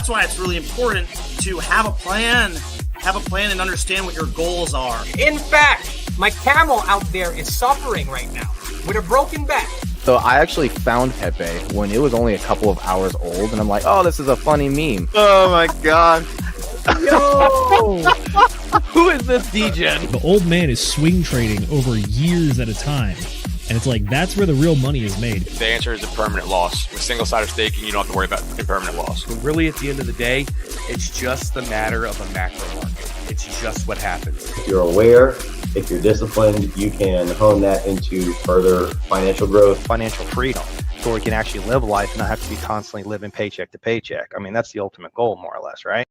that's why it's really important to have a plan and understand what your goals are. In fact, my camel out there is suffering right now with a broken back. So I actually found Pepe when it was only a couple of hours old, and I'm like, oh, this is a funny meme. Oh my god. Yo! Who is this DJ? The old man is swing trading over years at a time. And it's like, that's where the real money is made. The answer is a permanent loss. With single-sided staking, you don't have to worry about impermanent loss. But really, at the end of the day, it's just the matter of a macro market. It's just what happens. If you're aware, if you're disciplined, you can hone that into further financial growth. Financial freedom, so we can actually live life and not have to be constantly living paycheck to paycheck. I mean, that's the ultimate goal, more or less, right?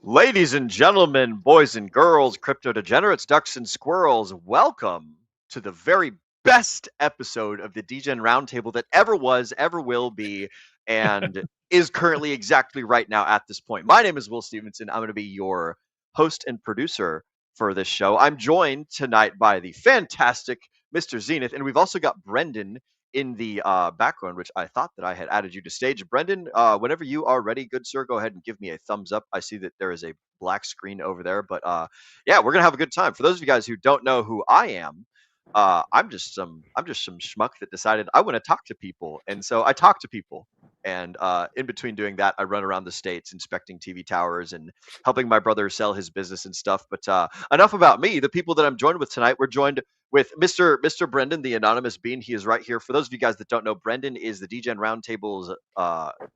Ladies and gentlemen, boys and girls, crypto degenerates, ducks and squirrels, welcome to the very best episode of the DGen Roundtable that ever was, ever will be, and is currently exactly right now at this point. My name is Will Stevenson. I'm going to be your host and producer for this show. I'm joined tonight by the fantastic Mr. Zenith, and we've also got Brendan in the background, which I thought that I had added you to stage. Brendan, whenever you are ready, good sir, go ahead and give me a thumbs up. I see that there is a black screen over there, but yeah, we're gonna have a good time. For those of you guys who don't know who I am, I'm just some schmuck that decided I want to talk to people, and so I talk to people. And in between doing that, I run around the States inspecting TV towers and helping my brother sell his business and stuff. But enough about me. The people that I'm joined with tonight, we're joined with Mr. Brendan, the anonymous bean. He is right here. For those of you guys that don't know, Brendan is the DGen Roundtable's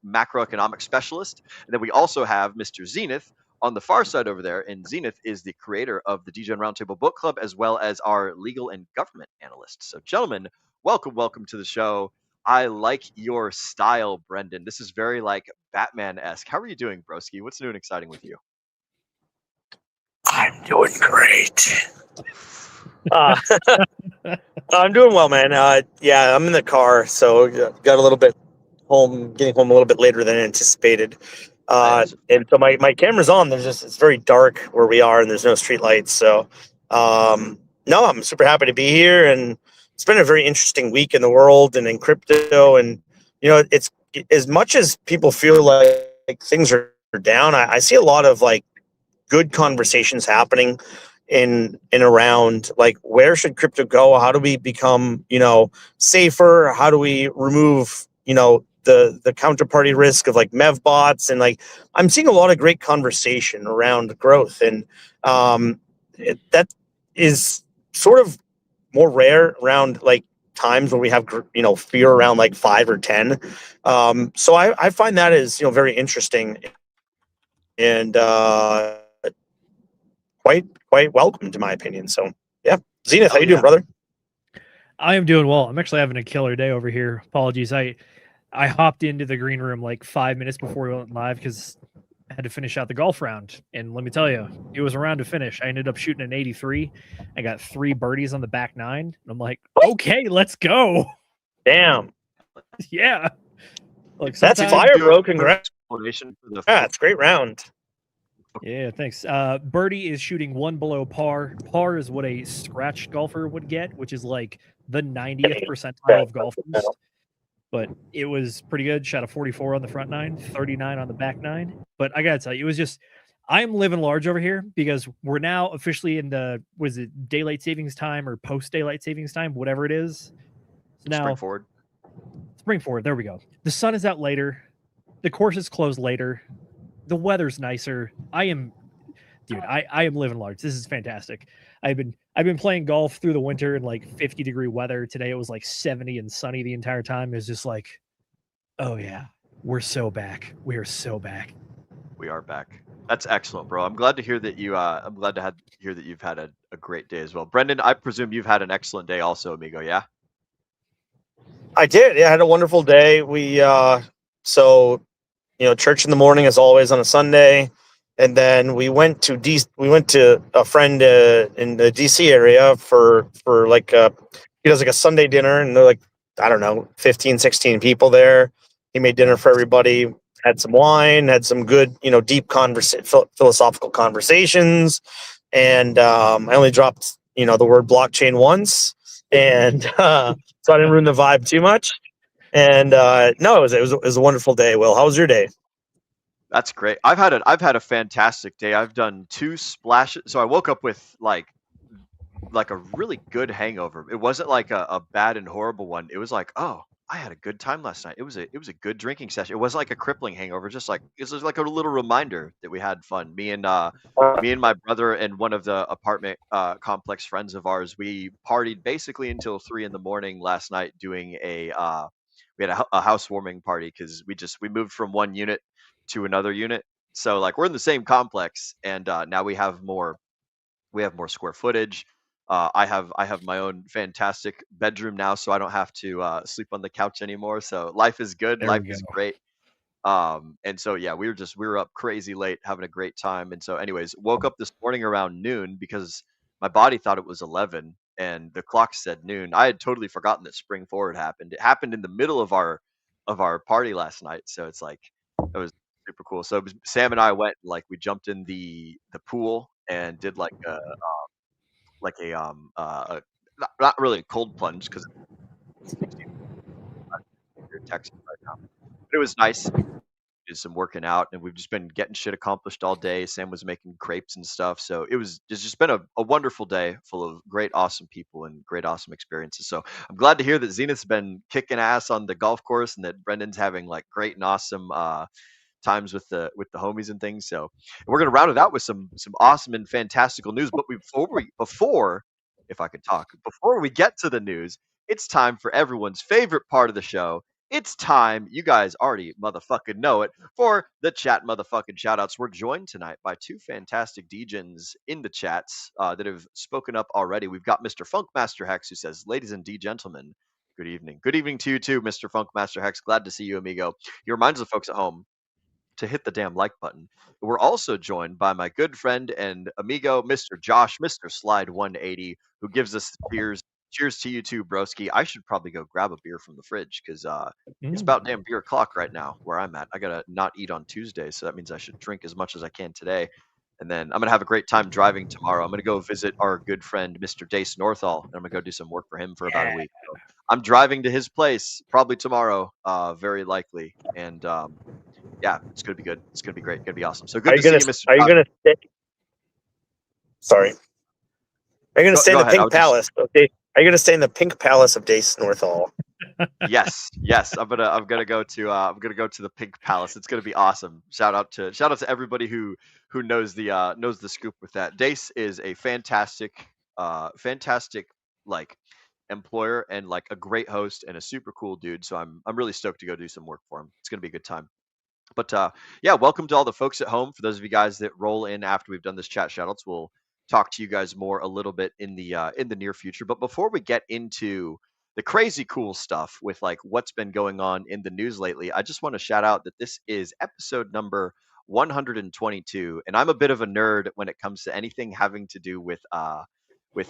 macroeconomic specialist. And then we also have Mr. Zenith on the far side over there. And Zenith is the creator of the DGen Roundtable Book Club, as well as our legal and government analyst. So gentlemen, welcome to the show. I like your style, Brendan. This is very like Batman-esque. How are you doing, broski? What's new and exciting with you? I'm doing great. I'm doing well, man. Yeah, I'm in the car, so got a little bit getting home a little bit later than anticipated. And so my camera's on. It's very dark where we are, and there's no street lights. So, no, I'm super happy to be here, and it's been a very interesting week in the world and in crypto. And it's as much as people feel like things are down. I see a lot of like good conversations happening in around like, where should crypto go? How do we become, safer? How do we remove, the counterparty risk of like MEV bots? And like, I'm seeing a lot of great conversation around growth. And that is sort of more rare around like times when we have, fear around like 5 or 10. So I find that is, very interesting and quite welcome to my opinion. So yeah. Zenith, how you doing, brother? I am doing well. I'm actually having a killer day over here. Apologies. I hopped into the green room like 5 minutes before we went live because I had to finish out the golf round. And let me tell you, it was a round to finish. I ended up shooting an 83. I got 3 birdies on the back 9. And I'm like, okay, let's go. Damn. Yeah. Like, that's fire, bro. Congrats. Yeah, it's a great round. Yeah, thanks. Birdie is shooting 1 below par. Par is what a scratch golfer would get, which is like the 90th percentile of golfers. But it was pretty good. Shot a 44 on the front 9, 39 on the back 9. But I gotta tell you, it was just, I'm living large over here because we're now officially in the, what is it, daylight savings time or post daylight savings time, whatever it is. So now, spring forward. There we go. The sun is out later. The course is closed later. The weather's nicer. I am living large. This is fantastic. I've been playing golf through the winter in like 50-degree weather. Today it was like 70 and sunny the entire time. It was just like, oh yeah, we're so back. We are so back. We are back. That's excellent, bro. I'm glad to hear that you. I'm glad to hear that you've had a great day as well, Brendan. I presume you've had an excellent day, also, amigo. Yeah. I did. Yeah, I had a wonderful day. We church in the morning as always on a Sunday. And then we went to a friend in the DC area for like he does like a Sunday dinner, and they're like, I don't know, 15, 16 people there. He made dinner for everybody. had some wine, had some good, deep philosophical conversations, and I only dropped, the word blockchain once, and so I didn't ruin the vibe too much. And no, it was a wonderful day. Will, how was your day? That's great. I've had a fantastic day. I've done 2 splashes. So I woke up with like a really good hangover. It wasn't like a bad and horrible one. It was like, oh, I had a good time last night. It was a good drinking session. It wasn't like a crippling hangover. Just like it was like a little reminder that we had fun. Me and my brother and one of the apartment complex friends of ours, we partied basically until 3 in the morning last night doing we had a housewarming party because we moved from one unit to another unit. So like we're in the same complex, and now we have more square footage. I have my own fantastic bedroom now, so I don't have to sleep on the couch anymore. So life is good. There Life we is go. great. And so yeah, we were up crazy late having a great time. And so anyways, woke up this morning around noon because my body thought it was 11 and the clock said noon. I had totally forgotten that spring forward happened. It happened in the middle of our party last night. So it's like it was super cool. So Sam and I went, like, we jumped in the pool and did not really a cold plunge because it's 60 here in Texas right now. But it was nice. Did some working out, and we've just been getting shit accomplished all day. Sam was making crepes and stuff, so it's just been a wonderful day full of great, awesome people and great, awesome experiences. So I'm glad to hear that Zenith's been kicking ass on the golf course, and that Brendan's having like great and awesome times with the homies and things. So we're gonna round it out with some awesome and fantastical news. But before, if I could talk, before we get to the news, it's time for everyone's favorite part of the show. It's time, you guys already motherfucking know it, for the chat motherfucking shoutouts. We're joined tonight by 2 fantastic DJs in the chats that have spoken up already. We've got Mr. Funkmaster Hex, who says, "Ladies and gentlemen, good evening." Good evening to you too, Mr. Funkmaster Hex. Glad to see you, amigo. He reminds the folks at home to hit the damn like button. We're also joined by my good friend and amigo, Mr. Josh, Mr. Slide 180, who gives us the cheers. Cheers to you too, broski. I should probably go grab a beer from the fridge because it's about damn beer o'clock right now where I'm at. I gotta not eat on Tuesday, so that means I should drink as much as I can today. And then I'm gonna have a great time driving tomorrow. I'm gonna go visit our good friend, Mr. Dace Northall, and I'm gonna go do some work for him for about a week. So I'm driving to his place probably tomorrow, very likely. And yeah, it's gonna be good. It's gonna be great. Gonna be awesome. So good to see you, Mr. Are you Josh. gonna stay? Sorry. Are you gonna stay in Go the ahead. Pink Palace? Okay. Are you gonna stay in the Pink Palace of Dace Northall? Yes. I'm gonna go to the Pink Palace. It's gonna be awesome. Shout out to everybody who knows the scoop with that. Dace is a fantastic like employer and like a great host and a super cool dude. So I'm really stoked to go do some work for him. It's gonna be a good time. But yeah, welcome to all the folks at home. For those of you guys that roll in after we've done this chat shoutouts, we'll talk to you guys more a little bit in the near future. But before we get into the crazy cool stuff with like what's been going on in the news lately, I just want to shout out that this is episode number 122, and I'm a bit of a nerd when it comes to anything having to do with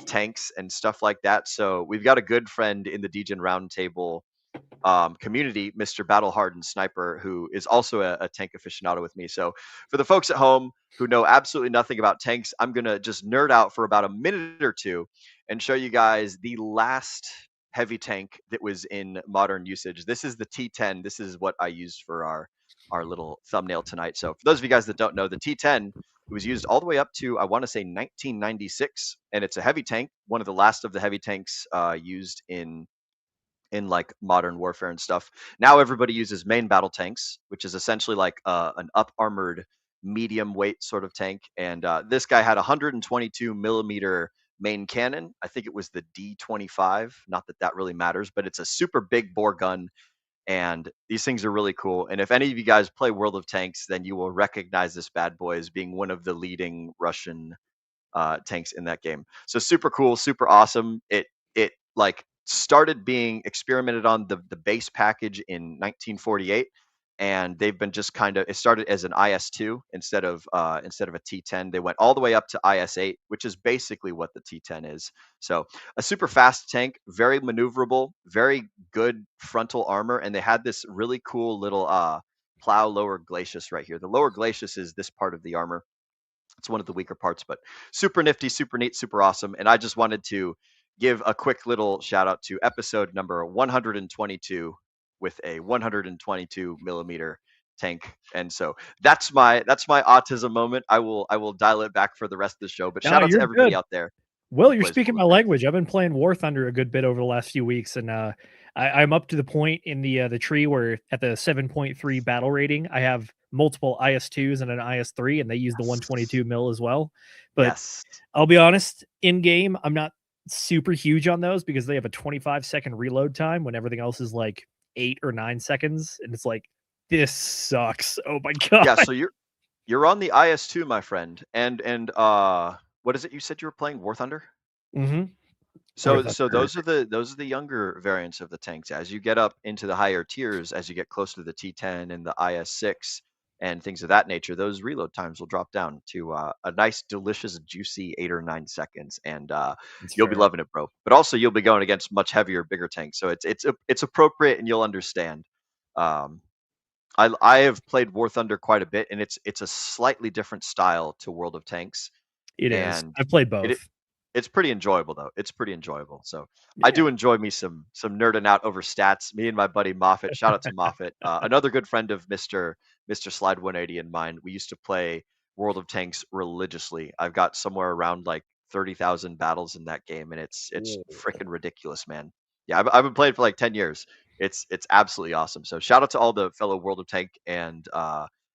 tanks and stuff like that. So we've got a good friend in the DGen Roundtable community, Mr. Battle Hardened Sniper, who is also a tank aficionado with me. So, for the folks at home who know absolutely nothing about tanks, I'm going to just nerd out for about a minute or two and show you guys the last heavy tank that was in modern usage. This is the T-10. This is what I used for our little thumbnail tonight. So, for those of you guys that don't know, the T-10, it was used all the way up to, I want to say, 1996, and it's a heavy tank, one of the last of the heavy tanks used in like modern warfare and stuff. Now everybody uses main battle tanks, which is essentially like an up armored medium weight sort of tank. And this guy had 122 millimeter main cannon. I think it was the D25. Not that that really matters, but it's a super big bore gun. And these things are really cool. And if any of you guys play World of Tanks, then you will recognize this bad boy as being one of the leading Russian tanks in that game. So super cool, super awesome. It like started being experimented on the base package in 1948, and they've been just kind of, it started as an IS-2 instead of a T-10. They went all the way up to IS-8, which is basically what the T-10 is. So a super fast tank, very maneuverable, very good frontal armor, and they had this really cool little plow lower glacis right here. The lower glacis is this part of the armor. It's one of the weaker parts, but super nifty, super neat, super awesome. And I just wanted to give a quick little shout out to episode number 122 with a 122 millimeter tank. And so that's my autism moment. I will dial it back for the rest of the show. But No, shout out to you're everybody good. out there. Well, who you're plays speaking my World of Tanks. language. I've been playing War Thunder a good bit over the last few weeks, and I'm up to the point in the tree where at the 7.3 battle rating, I have multiple IS2s and an IS3, and they use the 122 mil as well. But Yes. I'll be honest, in game, I'm not super huge on those because they have a 25-second reload time when everything else is like 8 or 9 seconds, and it's like, this sucks. Oh my god. Yeah, so you're on the IS2, my friend. And what is it you said you were playing? War Thunder? Mm-hmm. So those are the younger variants of the tanks. As you get up into the higher tiers, as you get closer to the T-10 and the IS6 and things of that nature, those reload times will drop down to a nice, delicious, juicy 8 or 9 seconds, and you'll be loving it, bro. But also, you'll be going against much heavier, bigger tanks, so it's appropriate, and you'll understand. I have played War Thunder quite a bit, and it's a slightly different style to World of Tanks. It is. And I've played both. It's pretty enjoyable though. It's pretty enjoyable. So I do enjoy me some nerding out over stats. Me and my buddy Moffat. Shout out to Moffat, another good friend of Mr. Slide 180 and mine. We used to play World of Tanks religiously. I've got somewhere around like 30,000 battles in that game, and it's freaking ridiculous, man. Yeah, I've been playing for like 10 years. It's absolutely awesome. So shout out to all the fellow World of Tank and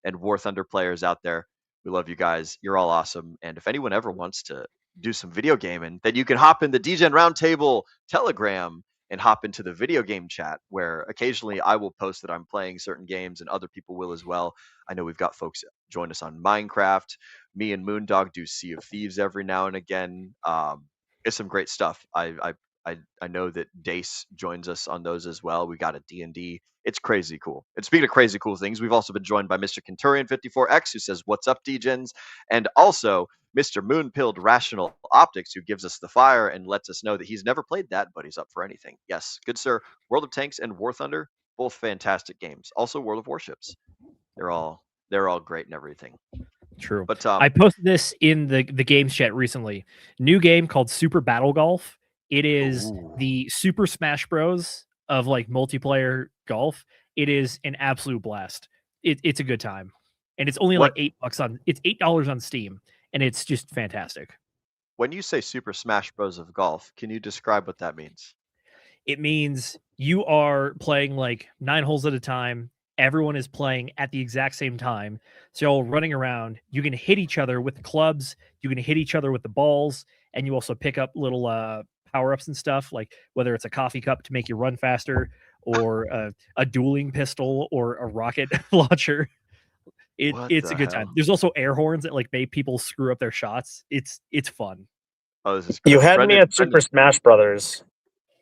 War Thunder players out there. We love you guys. You're all awesome. And if anyone ever wants to do some video gaming, then you can hop in the DGen Roundtable Telegram and hop into the video game chat, where occasionally I will post that I'm playing certain games and other people will as well. I know we've got folks join us on Minecraft. Me and Moondog do Sea of Thieves every now and again. It's some great stuff. I know that Dace joins us on those as well. We got a D&D. It's crazy cool. And speaking of crazy cool things, we've also been joined by Mr. Kenturian54X, who says, "What's up, DGens?" And also Mr. Moonpilled Rational Optics, who gives us the fire and lets us know that he's never played that, but he's up for anything. Yes, good sir. World of Tanks and War Thunder, both fantastic games. Also World of Warships. They're all great and everything. True. But I posted this in the games chat recently. New game called Super Battle Golf. It is the Super Smash Bros of like multiplayer golf. It is an absolute blast. It's a good time, and it's only like $8 on. It's $8 on Steam, and it's just fantastic. When you say Super Smash Bros of golf, can you describe what that means? It means you are playing like 9 holes at a time. Everyone is playing at the exact same time. So you're all running around. You can hit each other with the clubs. You can hit each other with the balls, and you also pick up little power-ups and stuff, like whether it's a coffee cup to make you run faster, or a dueling pistol, or a rocket launcher. It's a good time. There's also air horns that like make people screw up their shots. It's fun. Oh, this is good. You had me at Super Smash Brothers.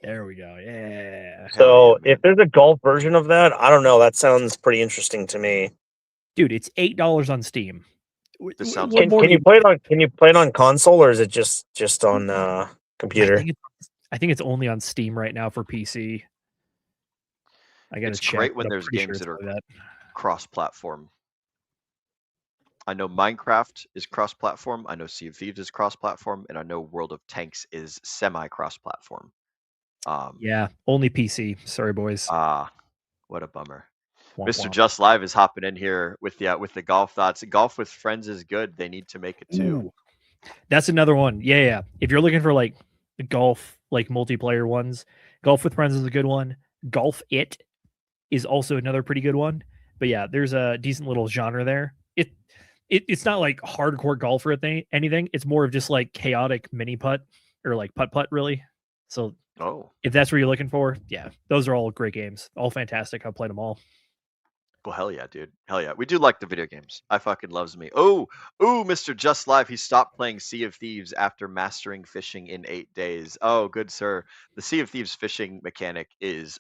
There we go. Yeah. So if there's a golf version of that, I don't know. That sounds pretty interesting to me. Dude, it's $8 on Steam. This sounds Can you play it on? Can you play it on console, or is it just on computer? I think it's only on Steam right now for PC. I gotta check. It's great when there's games that are cross-platform. I know Minecraft is cross-platform. I know Sea of Thieves is cross-platform, and I know World of Tanks is semi-cross-platform. Yeah, only PC. Sorry, boys. What a bummer. Womp Mr. womp. Just Live is hopping in here with the golf thoughts. Golf with friends is good. They need to make it too. Ooh. That's another one. Yeah. If you're looking for like golf, like multiplayer ones, Golf with Friends is a good one. Golf It is also another pretty good one. But yeah, there's a decent little genre there. It's not like hardcore golf or anything. It's more of just like chaotic mini putt, or like putt really. So if that's what you're looking for, yeah, those are all great games. All fantastic. I've played them all. Well, hell yeah, dude. Hell yeah. We do like the video games. I fucking loves me. Oh, Mr. Just Live. He stopped playing Sea of Thieves after mastering fishing in 8 days. Oh, good sir. The Sea of Thieves fishing mechanic is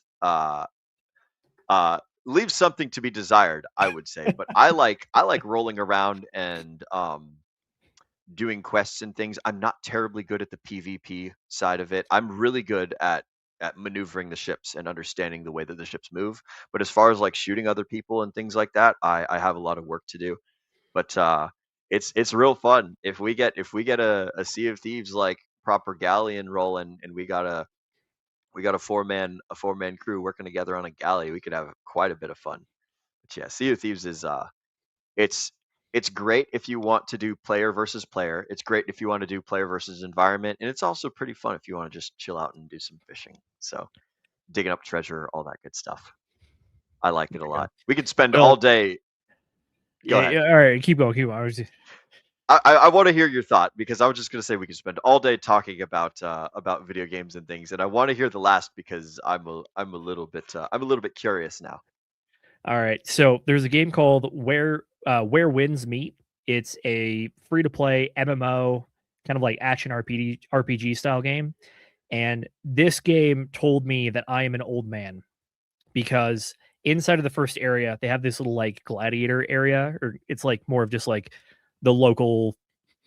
leaves something to be desired, I would say. But I like rolling around and doing quests and things. I'm not terribly good at the PvP side of it. I'm really good at at maneuvering the ships and understanding the way that the ships move. But as far as like shooting other people and things like that, I have a lot of work to do. But it's real fun if we get a Sea of Thieves like proper galleon rolling, and we got a four man crew working together on a galley. We could have quite a bit of fun. But yeah, Sea of Thieves is it's it's great if you want to do player versus player. It's great if you want to do player versus environment, and it's also pretty fun if you want to just chill out and do some fishing. So digging up treasure, all that good stuff. I like it a lot. We could spend all day. Go ahead. All right, keep going, keep going. I want to hear your thought, because I was just going to say we could spend all day talking about video games and things, and I want to hear the last because I'm a little bit curious now. All right, so there's a game called Where Winds Meet. It's a free-to-play MMO, kind of like action RPG style game, and this game told me that I am an old man, because inside of the first area they have this little like gladiator area, or it's like more of just like the local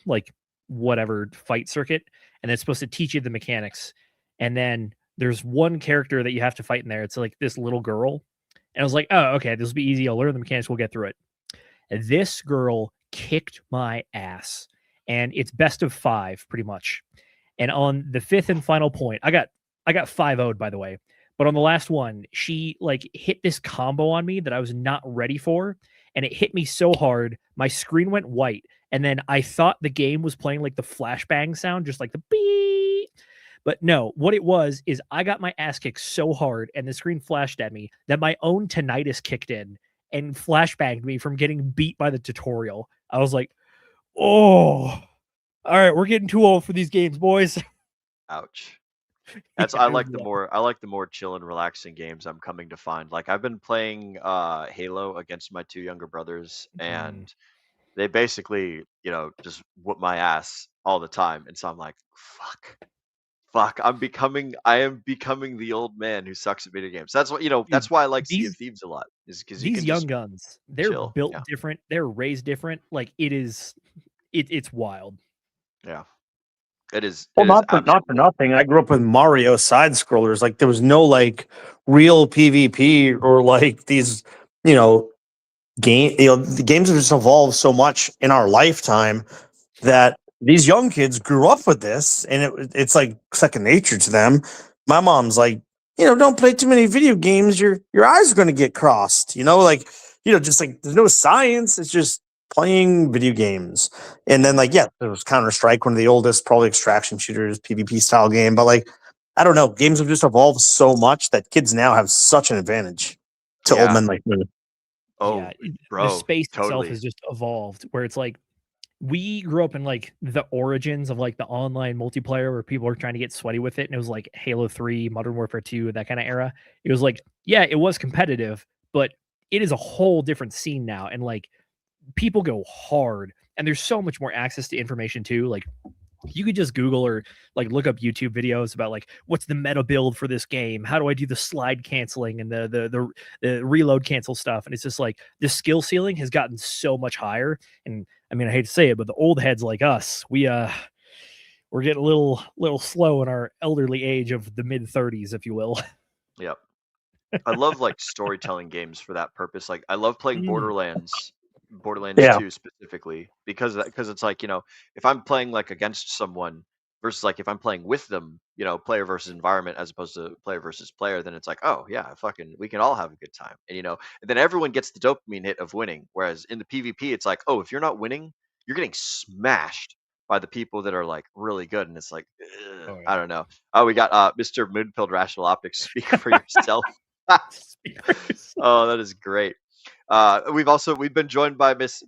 like whatever fight circuit, and it's supposed to teach you the mechanics. And then there's one character that you have to fight in there. It's like this little girl. And I was like, oh, okay, this will be easy. I'll learn the mechanics. We'll get through it. And this girl kicked my ass. And it's best of 5, pretty much. And on the 5th and final point, I got 5-0'd, by the way. But on the last one, she like hit this combo on me that I was not ready for. And it hit me so hard, my screen went white. And then I thought the game was playing like the flashbang sound, just like the beep. But no, what it was is I got my ass kicked so hard and the screen flashed at me that my own tinnitus kicked in and flashbanged me from getting beat by the tutorial. I was like, oh, all right, we're getting too old for these games, boys. Ouch. Yeah, I like the more chill and relaxing games I'm coming to find. Like I've been playing Halo against my 2 younger brothers, and they basically, just whoop my ass all the time. And so I'm like, fuck, I am becoming the old man who sucks at video games. That's what, that's why I like Sea of Thieves a lot, is because you these can young just guns, they're chill. built Yeah. different, they're raised different. Like it's wild. Yeah. It is. Well, It is not for nothing. I grew up with Mario side scrollers. Like there was no like real PvP or like these, the games have just evolved so much in our lifetime that these young kids grew up with this, and it's like second nature to them. My mom's like, don't play too many video games. Your eyes are going to get crossed. Just like there's no science. It's just playing video games. And then there was Counter-Strike, one of the oldest, probably extraction shooters, PvP style game. But I don't know, games have just evolved so much that kids now have such an advantage to old men like me. Oh, yeah, bro, the space itself totally. has just evolved, where it's like we grew up in like the origins of like the online multiplayer where people were trying to get sweaty with it, and it was like Halo 3, Modern Warfare 2, that kind of era. It was like, yeah, it was competitive, but it is a whole different scene now, and like people go hard, and there's so much more access to information too. Like you could just Google or like look up YouTube videos about like what's the meta build for this game, how do I do the slide canceling and the reload cancel stuff, and it's just like the skill ceiling has gotten so much higher. And I mean, I hate to say it, but the old heads like us, we're getting a little slow in our elderly age of the mid-30s, if you will. Yep. I love like storytelling games for that purpose. Like I love playing Borderlands 2 specifically, because it's like, if I'm playing like against someone versus like if I'm playing with them, player versus environment as opposed to player versus player, then it's like, oh yeah, we can all have a good time. And and then everyone gets the dopamine hit of winning. Whereas in the PvP, it's like, oh, if you're not winning, you're getting smashed by the people that are like really good. And it's like, I don't know. Oh, we got Mr. Moonpilled Rational Optics, speak for yourself. Oh, that is great. We've been joined by Miss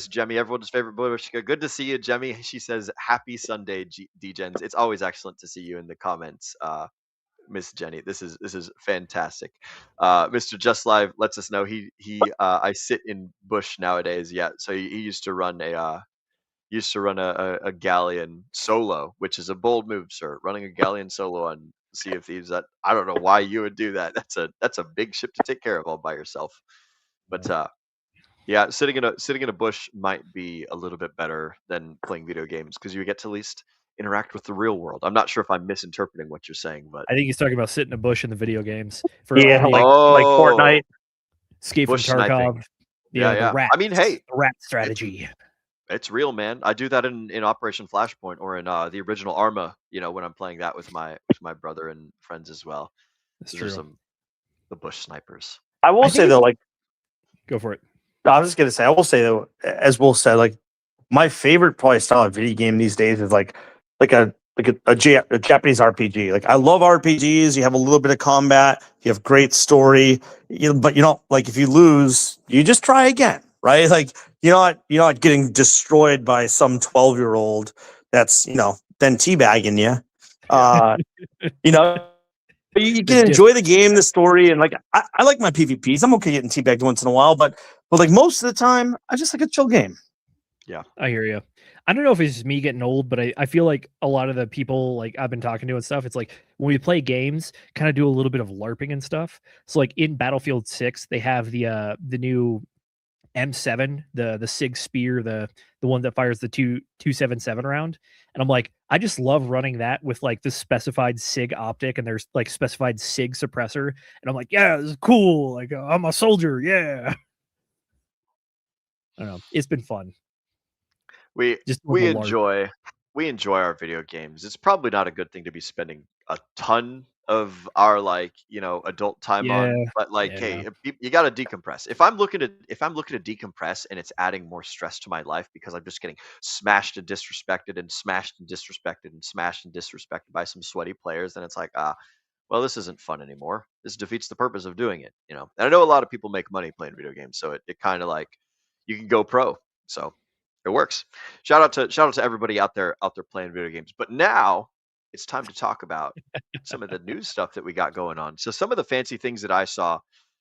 Jemmy, everyone's favorite Bushka. Good to see you, Jemmy. She says, "Happy Sunday, D-Gens." It's always excellent to see you in the comments, Miss Jenny. This is fantastic. Mr. Just Live lets us know I sit in bush nowadays. Yeah, so he used to run a galleon solo, which is a bold move, sir. Running a galleon solo on Sea of Thieves. That I don't know why you would do that. That's a big ship to take care of all by yourself. But yeah, sitting in a bush might be a little bit better than playing video games, because you get to at least interact with the real world. I'm not sure if I'm misinterpreting what you're saying, but I think he's talking about sit in a bush in the video games for Yeah, the like Oh. Fortnite. escape from bush sniping. Tarkov. Yeah, The yeah. rat. I mean, hey, the rat strategy. it's real, man. I do that in Operation Flashpoint or in the original Arma. You know, when I'm playing that with my brother and friends as well. That's Those true. are the bush snipers. I will I say think though, like Go for it. I was just gonna say, I will say though, as Will said, like my favorite probably style of video game these days is like a Japanese RPG. Like I love RPGs. You have a little bit of combat. You have great story. But you know, like if you lose, you just try again, right? Like you're not getting destroyed by some 12-year-old that's then teabagging you. You know. You can enjoy the game, the story, and like I like my PvPs. I'm okay getting teabagged once in a while, but like most of the time, I just like a chill game. Yeah, I hear you. I don't know if it's just me getting old, but I feel like a lot of the people like I've been talking to and stuff, it's like when we play games, kind of do a little bit of LARPing and stuff. So like in Battlefield 6, they have the new M7, the SIG Spear, the one that fires the 277 round. And I'm like, I just love running that with like the specified SIG optic and there's like specified SIG suppressor. And I'm like, yeah, this is cool. Like I'm a soldier. Yeah. I don't know. It's been fun. we Just we enjoy our video games. It's probably not a good thing to be spending a ton of our adult time on, but hey, you got to decompress. If I'm looking to decompress and it's adding more stress to my life because I'm just getting smashed and disrespected and smashed and disrespected and smashed and disrespected by some sweaty players, then it's like, well, this isn't fun anymore. This defeats the purpose of doing it, And I know a lot of people make money playing video games, so it kind of like you can go pro. So it works. Shout out to everybody out there playing video games. But now it's time to talk about some of the news stuff that we got going on. So some of the fancy things that I saw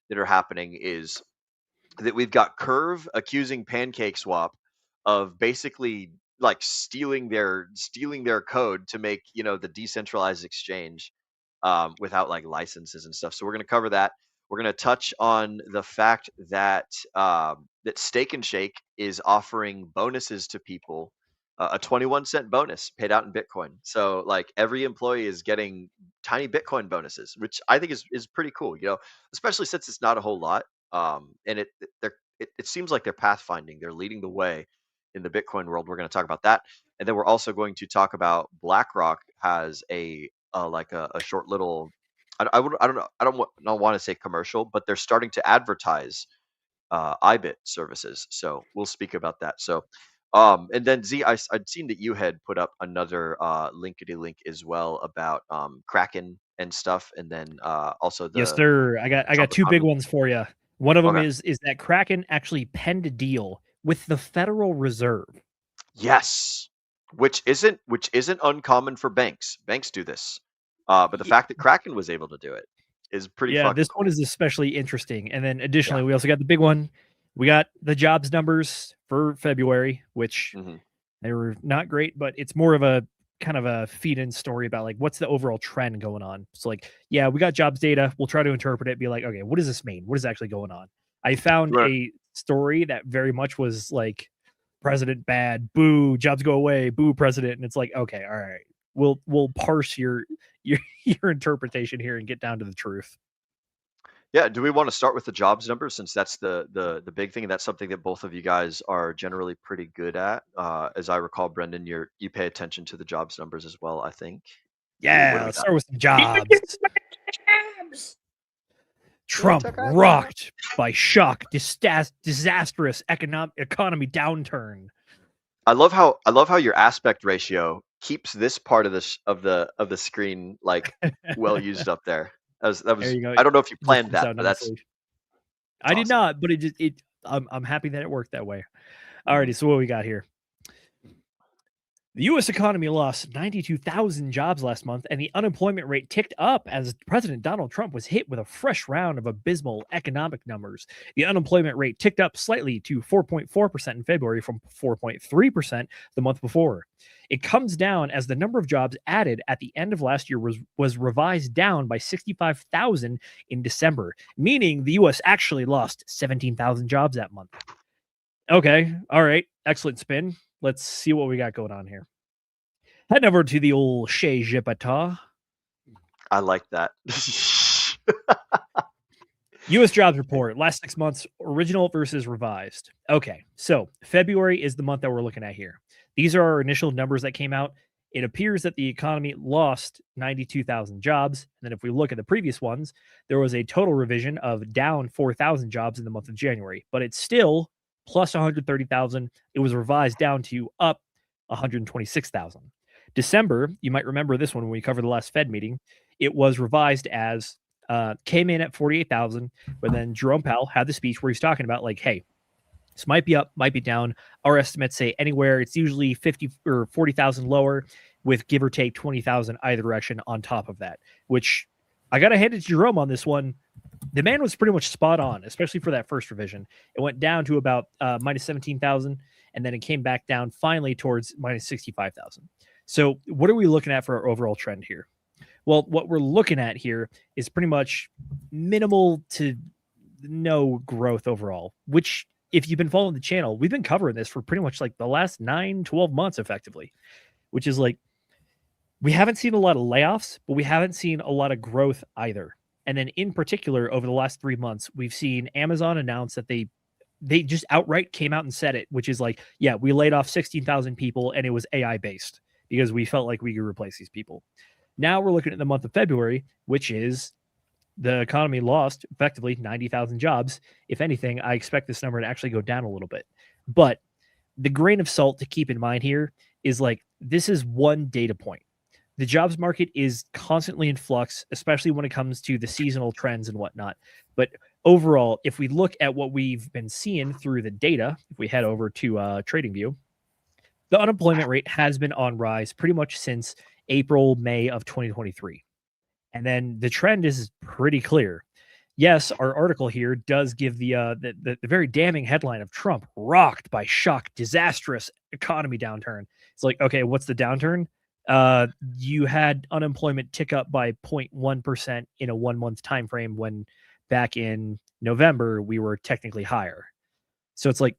that are happening is that we've got Curve accusing PancakeSwap of basically like stealing their code to make the decentralized exchange without like licenses and stuff. So we're going to cover that. We're going to touch on the fact that that Steak and Shake is offering bonuses to people, a 21-cent bonus paid out in Bitcoin. So like every employee is getting tiny Bitcoin bonuses, which I think is pretty cool. Especially since it's not a whole lot, and it seems like they're pathfinding. They're leading the way in the Bitcoin world. We're going to talk about that, and then we're also going to talk about BlackRock has a short little. I don't want to say commercial, but they're starting to advertise IBIT services. So we'll speak about that. So, and then Z, I'd seen that you had put up another linkity link as well about Kraken and stuff, and then also the yes, sir. I got two big ones for you. One of them is that Kraken actually penned a deal with the Federal Reserve. Yes, which isn't uncommon for banks. Banks do this. But the fact that Kraken was able to do it is pretty fucking this cool. one is especially interesting. And then additionally, we also got the big one. We got the jobs numbers for February, which they were not great, but it's more of a kind of a feed-in story about like what's the overall trend going on. So like, yeah, we got jobs data. We'll try to interpret it, be like, okay, what does this mean? What is actually going on? I found a story that very much was like president bad, boo, jobs go away, boo, president. And it's like, okay, all right. We'll parse your interpretation here and get down to the truth. Yeah, do we want to start with the jobs numbers since that's the big thing, and that's something that both of you guys are generally pretty good at? As I recall, Brendan, you pay attention to the jobs numbers as well, I think. Yeah, let's start with some jobs. Trump rocked by shock, disastrous economy downturn. I love how your aspect ratio keeps this part of the screen like well used up there. That was I don't know if you planned that, but that's I did not, but I'm happy that it worked that way. Alrighty, so what we got here? The U.S. economy lost 92,000 jobs last month, and the unemployment rate ticked up as President Donald Trump was hit with a fresh round of abysmal economic numbers. The unemployment rate ticked up slightly to 4.4% in February from 4.3% the month before. It comes down as the number of jobs added at the end of last year was revised down by 65,000 in December, meaning the U.S. actually lost 17,000 jobs that month. Okay, all right, excellent spin. Let's see what we got going on here. Heading over to the old Chez Jipata. I like that. U.S. jobs report, last 6 months, original versus revised. Okay, so February is the month that we're looking at here. These are our initial numbers that came out. It appears that the economy lost 92,000 jobs. And then if we look at the previous ones, there was a total revision of down 4,000 jobs in the month of January, but it's still plus 130,000. It was revised down to up 126,000. December, you might remember this one when we covered the last Fed meeting. It was revised as came in at 48,000, but then Jerome Powell had the speech where he's talking about like, hey, this might be up, might be down. Our estimates say anywhere. It's usually 50 or 40,000 lower with give or take 20,000 either direction on top of that, which I got to hand it to Jerome on this one. The man was pretty much spot on, especially for that first revision. It went down to about minus 17,000, and then it came back down finally towards minus 65,000. So what are we looking at for our overall trend here? Well, what we're looking at here is pretty much minimal to no growth overall, which if you've been following the channel, we've been covering this for pretty much like the last 9-12 months effectively, which is like, we haven't seen a lot of layoffs, but we haven't seen a lot of growth either. And then in particular, over the last 3 months, we've seen Amazon announce that they just outright came out and said it, which is like, yeah, we laid off 16,000 people and it was AI based because we felt like we could replace these people. Now we're looking at the month of February, which is the economy lost effectively 90,000 jobs. If anything, I expect this number to actually go down a little bit. But the grain of salt to keep in mind here is like, this is one data point. The jobs market is constantly in flux, especially when it comes to the seasonal trends and whatnot. But overall, if we look at what we've been seeing through the data, if we head over to TradingView, the unemployment rate has been on rise pretty much since April, May of 2023. And then the trend is pretty clear. Yes, our article here does give the very damning headline of Trump rocked by shock, disastrous economy downturn. It's like, okay, what's the downturn? You had unemployment tick up by 0.1% in a 1 month time frame when back in November we were technically higher. So it's like,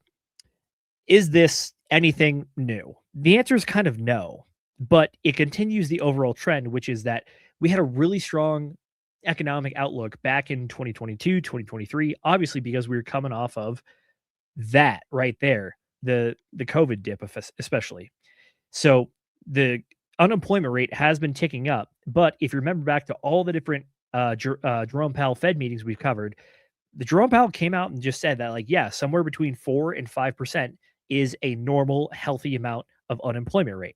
is this anything new? The answer is kind of no, but it continues the overall trend, which is that we had a really strong economic outlook back in 2022, 2023, obviously because we were coming off of that right there, the COVID dip especially. So the unemployment rate has been ticking up, but if you remember back to all the different Jerome Powell Fed meetings we've covered, the Jerome Powell came out and just said that like, yeah, somewhere between 4 and 5% is a normal, healthy amount of unemployment rate.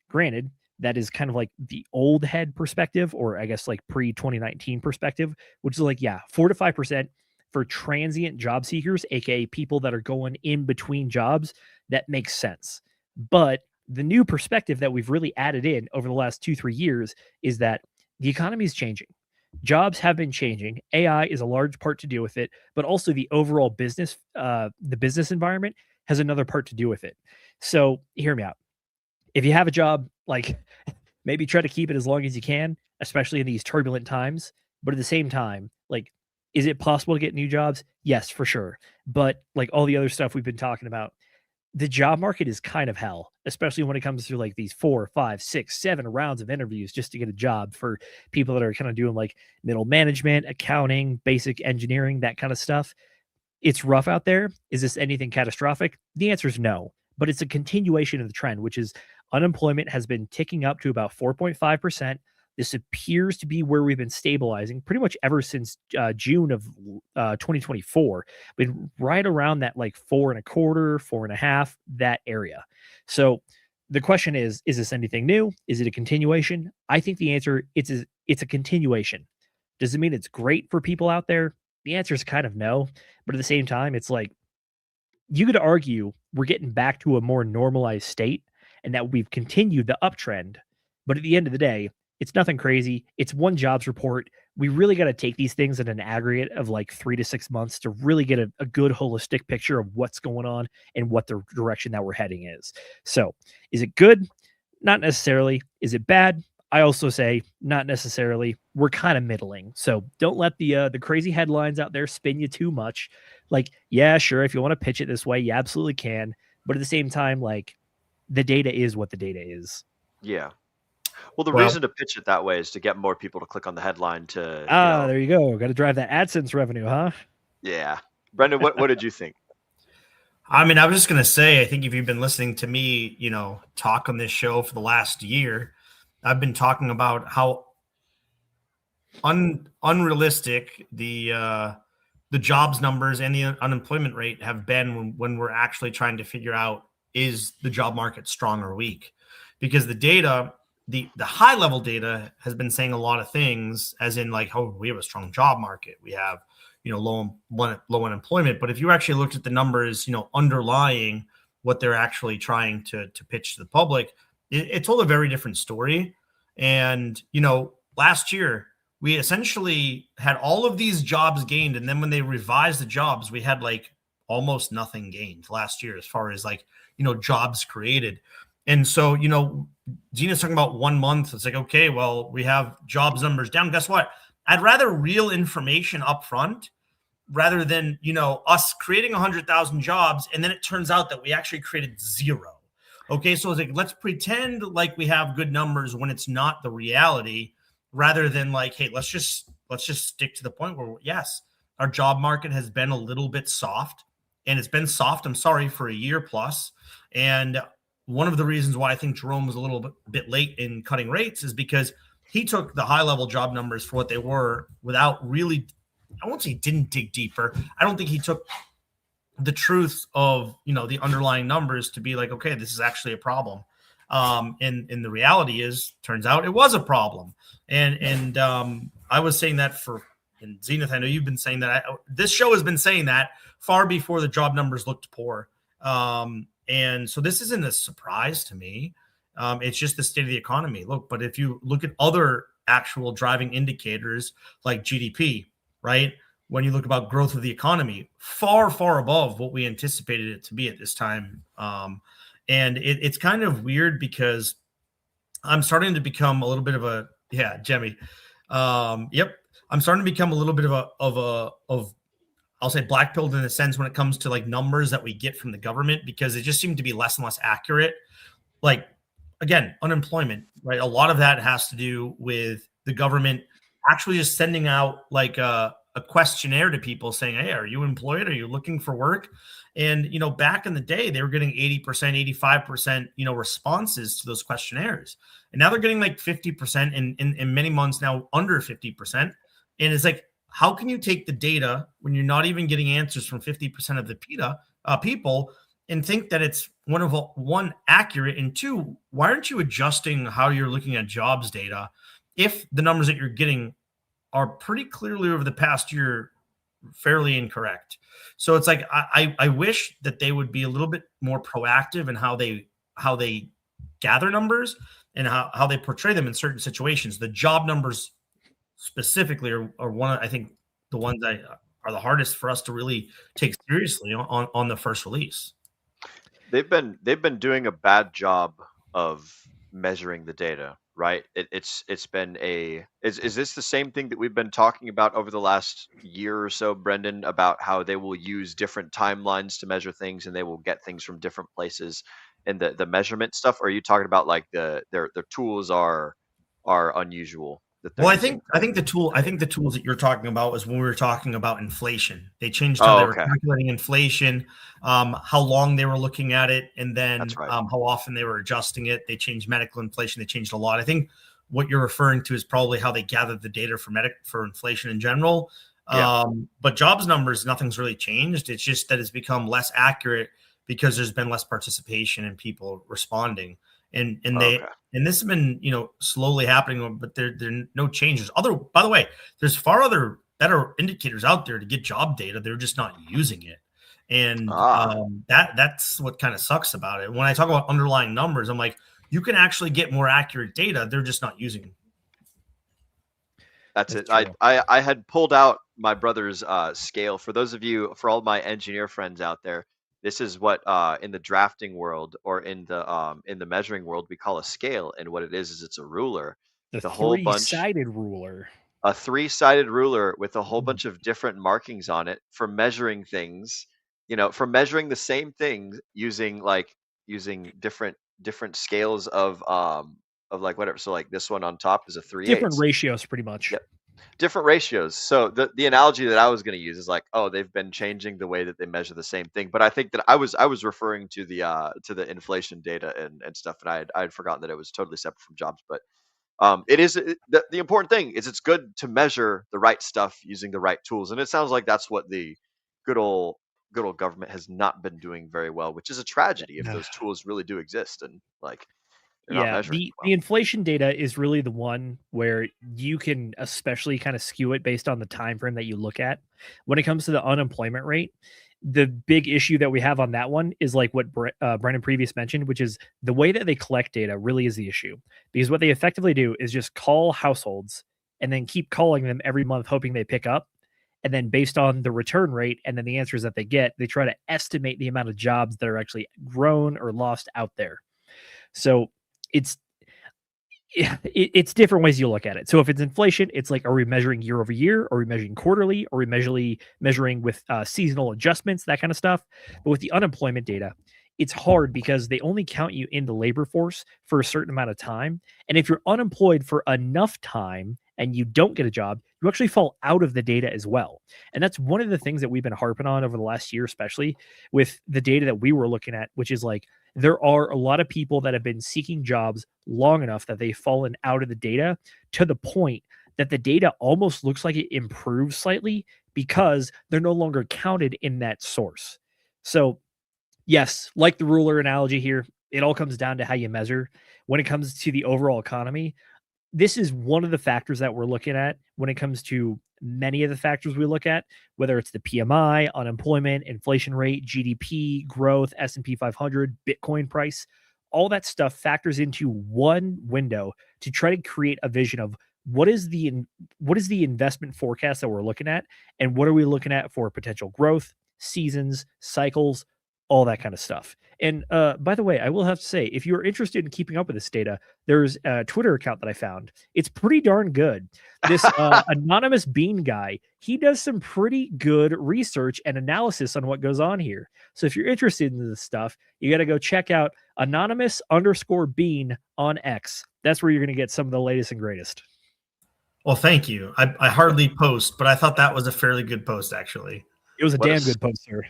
Granted, that is kind of like the old head perspective, or I guess like pre-2019 perspective, which is like, yeah, 4 to 5% for transient job seekers, aka people that are going in between jobs. That makes sense. But the new perspective that we've really added in over the last 2-3 years is that the economy is changing. Jobs have been changing. AI is a large part to do with it, but also the overall business, the business environment has another part to do with it. So hear me out. If you have a job, like maybe try to keep it as long as you can, especially in these turbulent times. But at the same time, like, is it possible to get new jobs? Yes, for sure. But like all the other stuff we've been talking about, the job market is kind of hell, especially when it comes to like these 4, 5, 6, 7 rounds of interviews just to get a job for people that are kind of doing like middle management, accounting, basic engineering, that kind of stuff. It's rough out there. Is this anything catastrophic? The answer is no, but it's a continuation of the trend, which is unemployment has been ticking up to about 4.5%. This appears to be where we've been stabilizing pretty much ever since June of 2024. Been right around that like 4.25%, 4.5%, that area. So the question is this anything new? Is it a continuation? I think the answer it's a continuation. Does it mean it's great for people out there? The answer is kind of no. But at the same time, it's like you could argue we're getting back to a more normalized state and that we've continued the uptrend. But at the end of the day, it's nothing crazy. It's one jobs report. We really got to take these things in an aggregate of like 3 to 6 months to really get a good holistic picture of what's going on and what the direction that we're heading is. So is it good? Not necessarily. Is it bad? I also say not necessarily. We're kind of middling. So don't let the crazy headlines out there spin you too much. Like, yeah, sure, if you want to pitch it this way, you absolutely can. But at the same time, like, the data is what the data is. Yeah. Well, the Well, reason to pitch it that way is to get more people to click on the headline to, There you go. Got to drive that AdSense revenue, huh? yeah. Brendan, what did you think? I mean, I was just going to say, I think if you've been listening to me, talk on this show for the last year, I've been talking about how unrealistic the jobs numbers and the unemployment rate have been when we're actually trying to figure out, is the job market strong or weak? Because the data, the high level data has been saying a lot of things, as in like, oh, we have a strong job market, we have low unemployment. But if you actually looked at the numbers, underlying what they're actually trying to pitch to the public, it told a very different story. And last year we essentially had all of these jobs gained, and then when they revised the jobs, we had like almost nothing gained last year as far as like jobs created. And so Gina's talking about 1 month. It's like, okay, well, we have jobs numbers down. Guess what? I'd rather real information up front rather than us creating 100,000 jobs and then it turns out that we actually created zero. Okay, so it's like, let's pretend like we have good numbers when it's not the reality, rather than like, hey, let's just stick to the point where, yes, our job market has been a little bit soft, and it's been soft, I'm sorry, for a year plus. And one of the reasons why I think Jerome was a little bit late in cutting rates is because he took the high level job numbers for what they were without really, I won't say didn't dig deeper. I don't think he took the truth of the underlying numbers to be like, okay, this is actually a problem. And the reality is, turns out it was a problem. And I was saying that and Zenith, I know you've been saying that. This show has been saying that far before the job numbers looked poor. And so this isn't a surprise to me. It's just the state of the economy. Look, but if you look at other actual driving indicators like GDP, right? When you look about growth of the economy, far, far above what we anticipated it to be at this time. And it's kind of weird because I'm starting to become a little bit of a, Jemmy. Yep. I'm starting to become a little bit of I'll say black pilled in a sense when it comes to like numbers that we get from the government, because it just seemed to be less and less accurate. Like, again, unemployment, right? A lot of that has to do with the government actually just sending out like a questionnaire to people saying, hey, are you employed? Are you looking for work? And, back in the day, they were getting 80%, 85%, responses to those questionnaires. And now they're getting like 50%, and in many months now under 50%. And it's like, how can you take the data when you're not even getting answers from 50% of the people and think that it's one accurate, and two, why aren't you adjusting how you're looking at jobs data if the numbers that you're getting are pretty clearly over the past year fairly incorrect? So it's like, I wish that they would be a little bit more proactive in how they gather numbers and how they portray them in certain situations. The job numbers specifically are one of, I think, the ones that are the hardest for us to really take seriously on the first release. They've been doing a bad job of measuring the data, right? It's been is this the same thing that we've been talking about over the last year or so, Brendan, about how they will use different timelines to measure things and they will get things from different places and the measurement stuff? Or are you talking about like their tools are unusual? Well, I think the tools that you're talking about was when we were talking about inflation. They changed how they were calculating inflation, how long they were looking at it, and then how often they were adjusting it. They changed medical inflation. They changed a lot. I think what you're referring to is probably how they gathered the data for inflation in general. Yeah. But jobs numbers, nothing's really changed. It's just that it's become less accurate because there's been less participation in people responding. And this has been slowly happening, but there are no changes. By the way, there's far other better indicators out there to get job data. They're just not using it, and that's what kind of sucks about it. When I talk about underlying numbers, I'm like, you can actually get more accurate data. They're just not using it. That's it. I had pulled out my brother's scale. For those of you, for all my engineer friends out there, this is what in the drafting world or in the measuring world we call a scale, and what it is it's a ruler. The whole three-sided ruler. A three-sided ruler with a whole bunch of different markings on it for measuring things. For measuring the same things using different scales of of like whatever. So like this one on top is a 3/8. Different ratios, pretty much. Yep. Different ratios. So the analogy that I was going to use is like, oh, they've been changing the way that they measure the same thing. But I think that I was referring to the inflation data and stuff, and I had forgotten that it was totally separate from jobs. But the important thing is it's good to measure the right stuff using the right tools, and it sounds like that's what the good old government has not been doing very well, which is a tragedy if those tools really do exist and like they're not measuring the well. inflation data is really the one where you can especially kind of skew it based on the time frame that you look at. When it comes to the unemployment rate, the big issue that we have on that one is like what Brennan previous mentioned, which is the way that they collect data really is the issue, because what they effectively do is just call households and then keep calling them every month, hoping they pick up. And then based on the return rate and then the answers that they get, they try to estimate the amount of jobs that are actually grown or lost out there. So it's different ways you look at it. So if it's inflation, it's like, are we measuring year over year? Are we measuring quarterly? Are we measuring with seasonal adjustments, that kind of stuff? But with the unemployment data, it's hard because they only count you in the labor force for a certain amount of time. And if you're unemployed for enough time and you don't get a job, you actually fall out of the data as well. And that's one of the things that we've been harping on over the last year, especially with the data that we were looking at, which is like, there are a lot of people that have been seeking jobs long enough that they've fallen out of the data to the point that the data almost looks like it improves slightly because they're no longer counted in that source. So yes, like the ruler analogy here, it all comes down to how you measure. When it comes to the overall economy, this is one of the factors that we're looking at when it comes to many of the factors we look at, whether it's the PMI, unemployment, inflation rate, GDP, growth, S&P 500, Bitcoin price. All that stuff factors into one window to try to create a vision of what is the investment forecast that we're looking at, and what are we looking at for potential growth, seasons, cycles, all that kind of stuff. And by the way, I will have to say, if you're interested in keeping up with this data, there's a Twitter account that I found. It's pretty darn good. This anonymous bean guy, he does some pretty good research and analysis on what goes on here. So if you're interested in this stuff, you got to go check out anonymous_bean on X. That's where you're going to get some of the latest and greatest. Well, thank you. I hardly post, but I thought that was a fairly good post, actually. It was a damn good post, sir.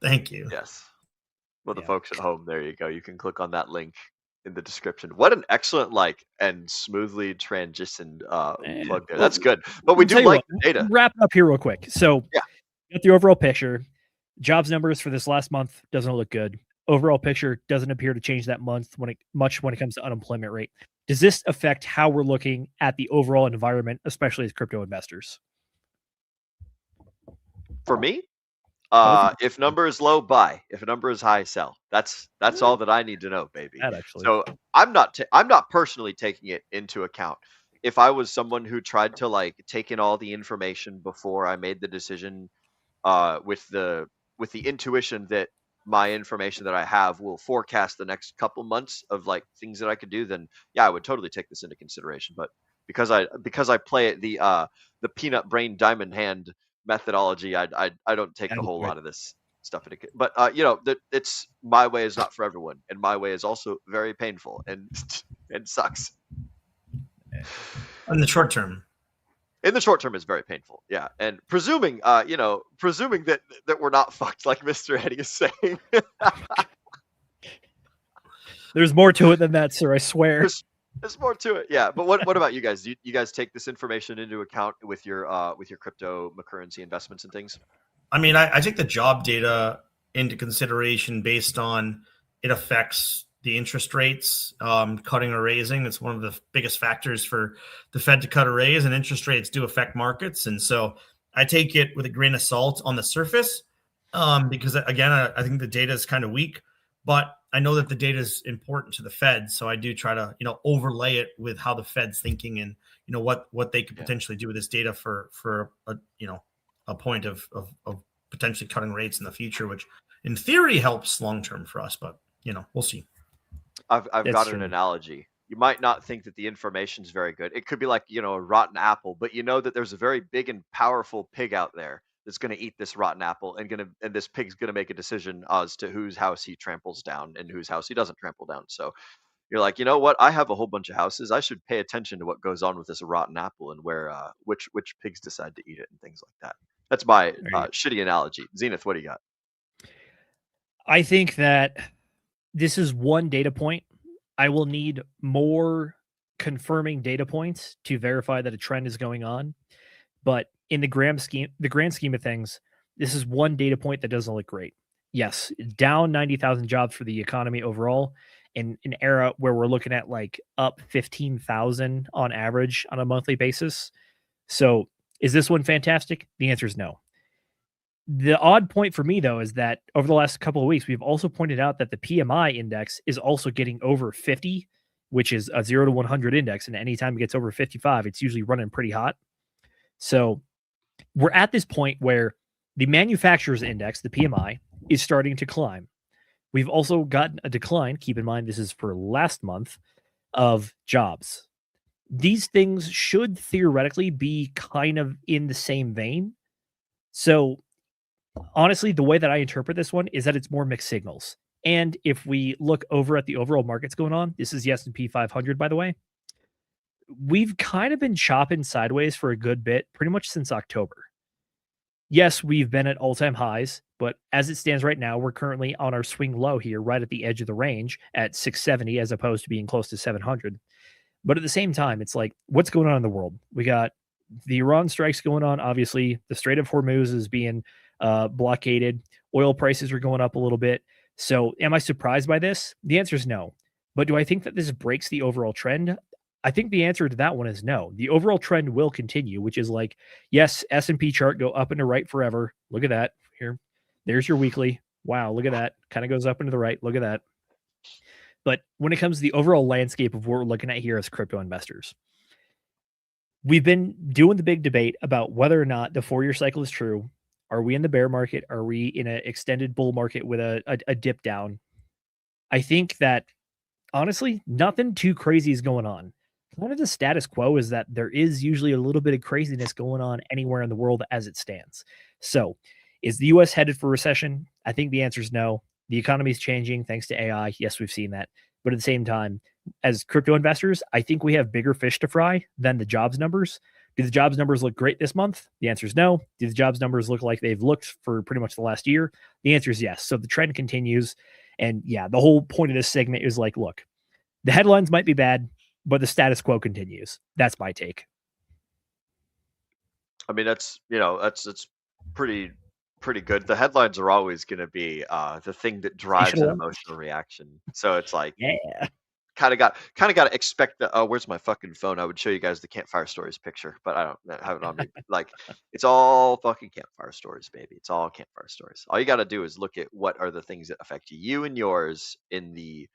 Thank you. Yes. Well, the folks at home, there you go. You can click on that link in the description. What an excellent and smoothly transitioned plug there. That's good. But we do like the data. Wrap it up here real quick. So got the overall picture. Jobs numbers for this last month doesn't look good. Overall picture doesn't appear to change that month much when it comes to unemployment rate. Does this affect how we're looking at the overall environment, especially as crypto investors? For me, if number is low, buy. If a number is high, sell. That's all that I need to know, baby. So I'm not personally taking it into account. If I was someone who tried to take in all the information before I made the decision, with the intuition that my information that I have will forecast the next couple months of things that I could do, then yeah, I would totally take this into consideration. But because I play it the peanut brain diamond hand methodology, I don't take a whole lot of this stuff into. But that it's my way is not for everyone, and my way is also very painful and sucks. In the short term. In the short term, it's very painful. Yeah, and presuming that we're not fucked, like Mr. Eddie is saying. There's more to it than that, sir. I swear. There's more to it. Yeah, but what about you guys? Do you guys take this information into account with your cryptocurrency investments and things? I mean, I take the job data into consideration based on it affects the interest rates, cutting or raising. It's one of the biggest factors for the Fed to cut or raise, and interest rates do affect markets. And so I take it with a grain of salt on the surface, because again, I think the data is kind of weak, but I know that the data is important to the Fed. So I do try to, overlay it with how the Fed's thinking and, what they could potentially do with this data for a point of potentially cutting rates in the future, which in theory helps long-term for us, but we'll see. I've got an analogy. You might not think that the information is very good. It could be like, a rotten apple, but you know that there's a very big and powerful pig out there that's going to eat this rotten apple and this pig's going to make a decision as to whose house he tramples down and whose house he doesn't trample down. So, You're like, you know what? I have a whole bunch of houses. I should pay attention to what goes on with this rotten apple and where which pigs decide to eat it and things like that. That's my shitty analogy. Zenith, what do you got? I think that this is one data point. I will need more confirming data points to verify that a trend is going on. But in the grand scheme of things, this is one data point that doesn't look great. Yes, down 90,000 jobs for the economy overall in an era where we're looking at like up 15,000 on average on a monthly basis. So is this one fantastic? The answer is no. The odd point for me, though, is that over the last couple of weeks, we've also pointed out that the PMI index is also getting over 50, which is a 0 to 100 index. And anytime it gets over 55, it's usually running pretty hot. So we're at this point where the manufacturer's index, the PMI, is starting to climb. We've also gotten a decline. Keep in mind, this is for last month of jobs. These things should theoretically be kind of in the same vein. So honestly, the way that I interpret this one is that it's more mixed signals. And if we look over at the overall markets going on, this is the S&P 500, by the way. We've kind of been chopping sideways for a good bit, pretty much since October. Yes, we've been at all-time highs, but as it stands right now, we're currently on our swing low here, right at the edge of the range at 670, as opposed to being close to 700. But at the same time, it's like, what's going on in the world? We got the Iran strikes going on. Obviously, the Strait of Hormuz is being blockaded. Oil prices are going up a little bit. So am I surprised by this? The answer is no. But do I think that this breaks the overall trend? I think the answer to that one is no. The overall trend will continue, which is like, yes, S&P chart go up and to right forever. Look at that. Here, there's your weekly. Wow, look at that. Kind of goes up and to the right. Look at that. But when it comes to the overall landscape of what we're looking at here as crypto investors, we've been doing the big debate about whether or not the 4-year cycle is true. Are we in the bear market? Are we in an extended bull market with a dip down? I think that, honestly, nothing too crazy is going on. Kind of the status quo is that there is usually a little bit of craziness going on anywhere in the world as it stands. So is the U.S. headed for recession? I think the answer is no. The economy is changing thanks to AI. Yes, we've seen that. But at the same time, as crypto investors, I think we have bigger fish to fry than the jobs numbers. Do the jobs numbers look great this month? The answer is no. Do the jobs numbers look like they've looked for pretty much the last year? The answer is yes. So the trend continues. And yeah, the whole point of this segment is like, look, the headlines might be bad, but the status quo continues. That's my take. I mean, that's pretty good. The headlines are always going to be the thing that drives an emotional reaction. So it's like, yeah, kind of got to expect the. Oh, where's my fucking phone? I would show you guys the campfire stories picture, but I don't have it on me. Like, it's all fucking campfire stories, baby. It's all campfire stories. All you got to do is look at what are the things that affect you and yours in the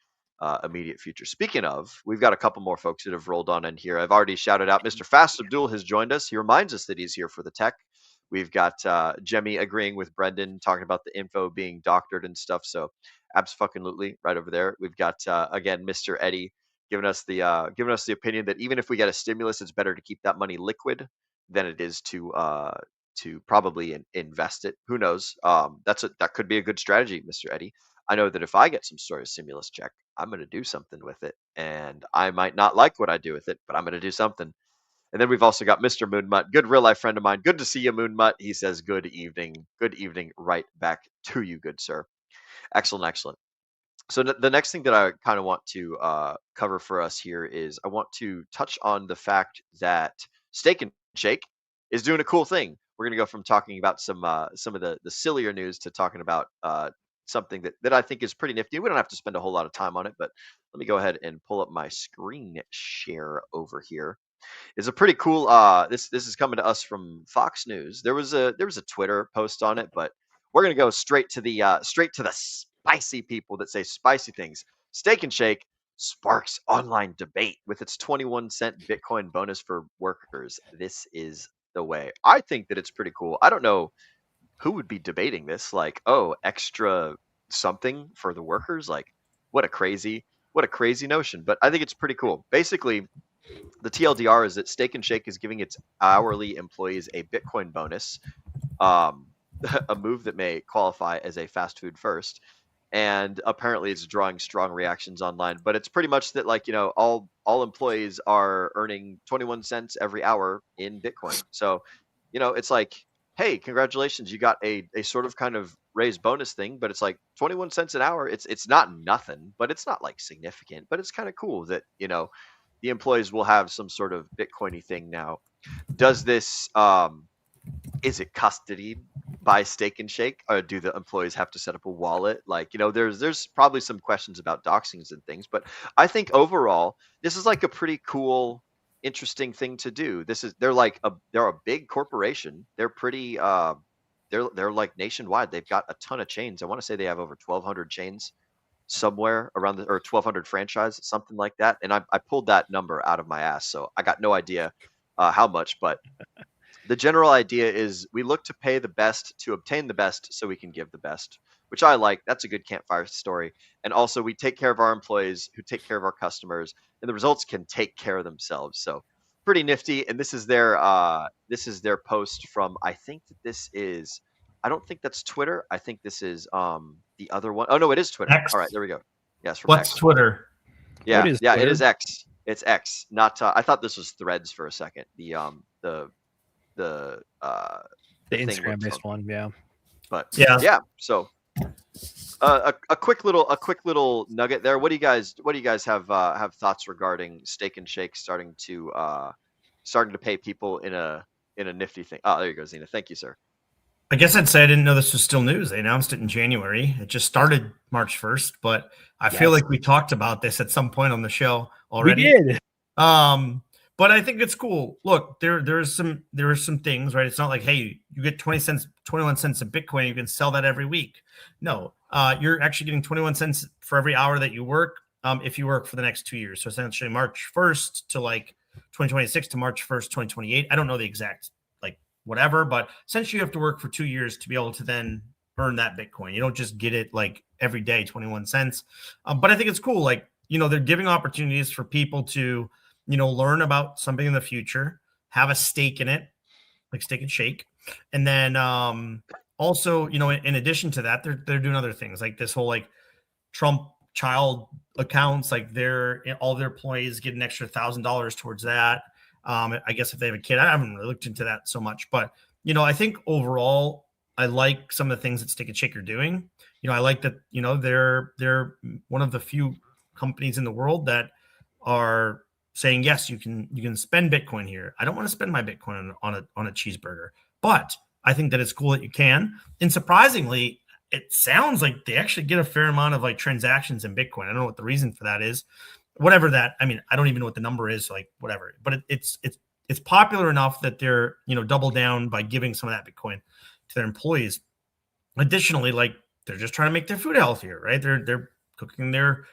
immediate future. Speaking of, we've got a couple more folks that have rolled on in here. I've already shouted out Mr. Fast Abdul has joined us. He reminds us that he's here for the tech. We've got Jemmy agreeing with Brendan, talking about the info being doctored and stuff. So abso-fucking-lutely right over there. We've got again Mr. Eddie giving us the opinion that even if we get a stimulus, it's better to keep that money liquid than it is to probably invest it. Who knows? That could be a good strategy, Mr. Eddie. I know that if I get some sort of stimulus check, I'm going to do something with it, and I might not like what I do with it, but I'm going to do something. And then we've also got Mr. Moonmutt, good real life friend of mine. Good to see you, Moonmutt. He says, good evening. Good evening right back to you, good sir. Excellent, excellent. So the next thing that I kind of want to cover for us here is I want to touch on the fact that Steak and Shake is doing a cool thing. We're going to go from talking about some of the sillier news to talking about something that I think is pretty nifty. We don't have to spend a whole lot of time on it, but let me go ahead and pull up my screen share over here. It's a pretty cool. This is coming to us from Fox News. There was a Twitter post on it, but we're gonna go straight to the spicy people that say spicy things. Steak and Shake sparks online debate with its 21-cent Bitcoin bonus for workers. This is the way. I think that it's pretty cool. I don't know who would be debating this. Like, oh, extra something for the workers. Like, what a crazy notion. But I think it's pretty cool. Basically, the TLDR is that Steak and Shake is giving its hourly employees a Bitcoin bonus, a move that may qualify as a fast food first. and apparently it's drawing strong reactions online. But it's pretty much that, like, all employees are earning 21 cents every hour in Bitcoin. So, it's like, hey, congratulations, you got a sort of kind of raised bonus thing, but it's like 21 cents an hour. It's not nothing, but it's not like significant. But it's kind of cool that the employees will have some sort of Bitcoiny thing now. Does this is it custodied by Stake and Shake, or do the employees have to set up a wallet? Like, there's probably some questions about doxings and things, but I think overall this is like a pretty cool, interesting thing to do. They're a big corporation. They're pretty they're like nationwide. They've got a ton of chains. I want to say they have over 1,200 chains somewhere around or 1,200 franchise, something like that. And I pulled that number out of my ass, so I got no idea how much, but the general idea is we look to pay the best to obtain the best so we can give the best, which I like. That's a good campfire story. And also we take care of our employees who take care of our customers, and the results can take care of themselves. So pretty nifty. And this is their post from, I think that this is, I don't think that's Twitter. I think this is the other one. Oh no, it is Twitter. X. All right, there we go. Yes, from What's X. Twitter? Yeah, What is yeah, it Twitter? is X. It's X. Not I thought this was Threads for a second. The thing Instagram based from- one. Yeah. But Yeah. So a quick little nugget there. What do you guys have thoughts regarding Stake and Shake starting to pay people in a nifty thing? Oh, there you go, Zena. Thank you, sir. I guess I'd say I didn't know this was still news. They announced it in January. It just started March 1st, but I feel Yes. like we talked about this at some point on the show already. We did. But I think it's cool. Look, there are some things, right? It's not like, hey, you get 21 cents of Bitcoin, you can sell that every week. No, you're actually getting 21 cents for every hour that you work, if you work for the next 2 years. So essentially March 1st to like 2026 to March 1st, 2028. I don't know the exact whatever, but essentially you have to work for 2 years to be able to then earn that Bitcoin. You don't just get it like every day, 21 cents. But I think it's cool. Like, they're giving opportunities for people to, learn about something in the future, have a stake in it, like Stake and Shake. And then also, in addition to that, they're doing other things like this whole like Trump child accounts, like all their employees get an extra $1,000 towards that. I guess if they have a kid, I haven't really looked into that so much, but I think overall, I like some of the things that Stake and Shake are doing. I like that, they're one of the few companies in the world that are saying, yes, you can spend Bitcoin here. I don't want to spend my Bitcoin on a cheeseburger, but I think that it's cool that you can. And surprisingly, it sounds like they actually get a fair amount of like transactions in Bitcoin. I don't know what the reason for that is. Whatever that, I mean, I don't even know what the number is, like whatever, but it's popular enough that they're, double down by giving some of that Bitcoin to their employees. Additionally, like they're just trying to make their food healthier, right? They're cooking their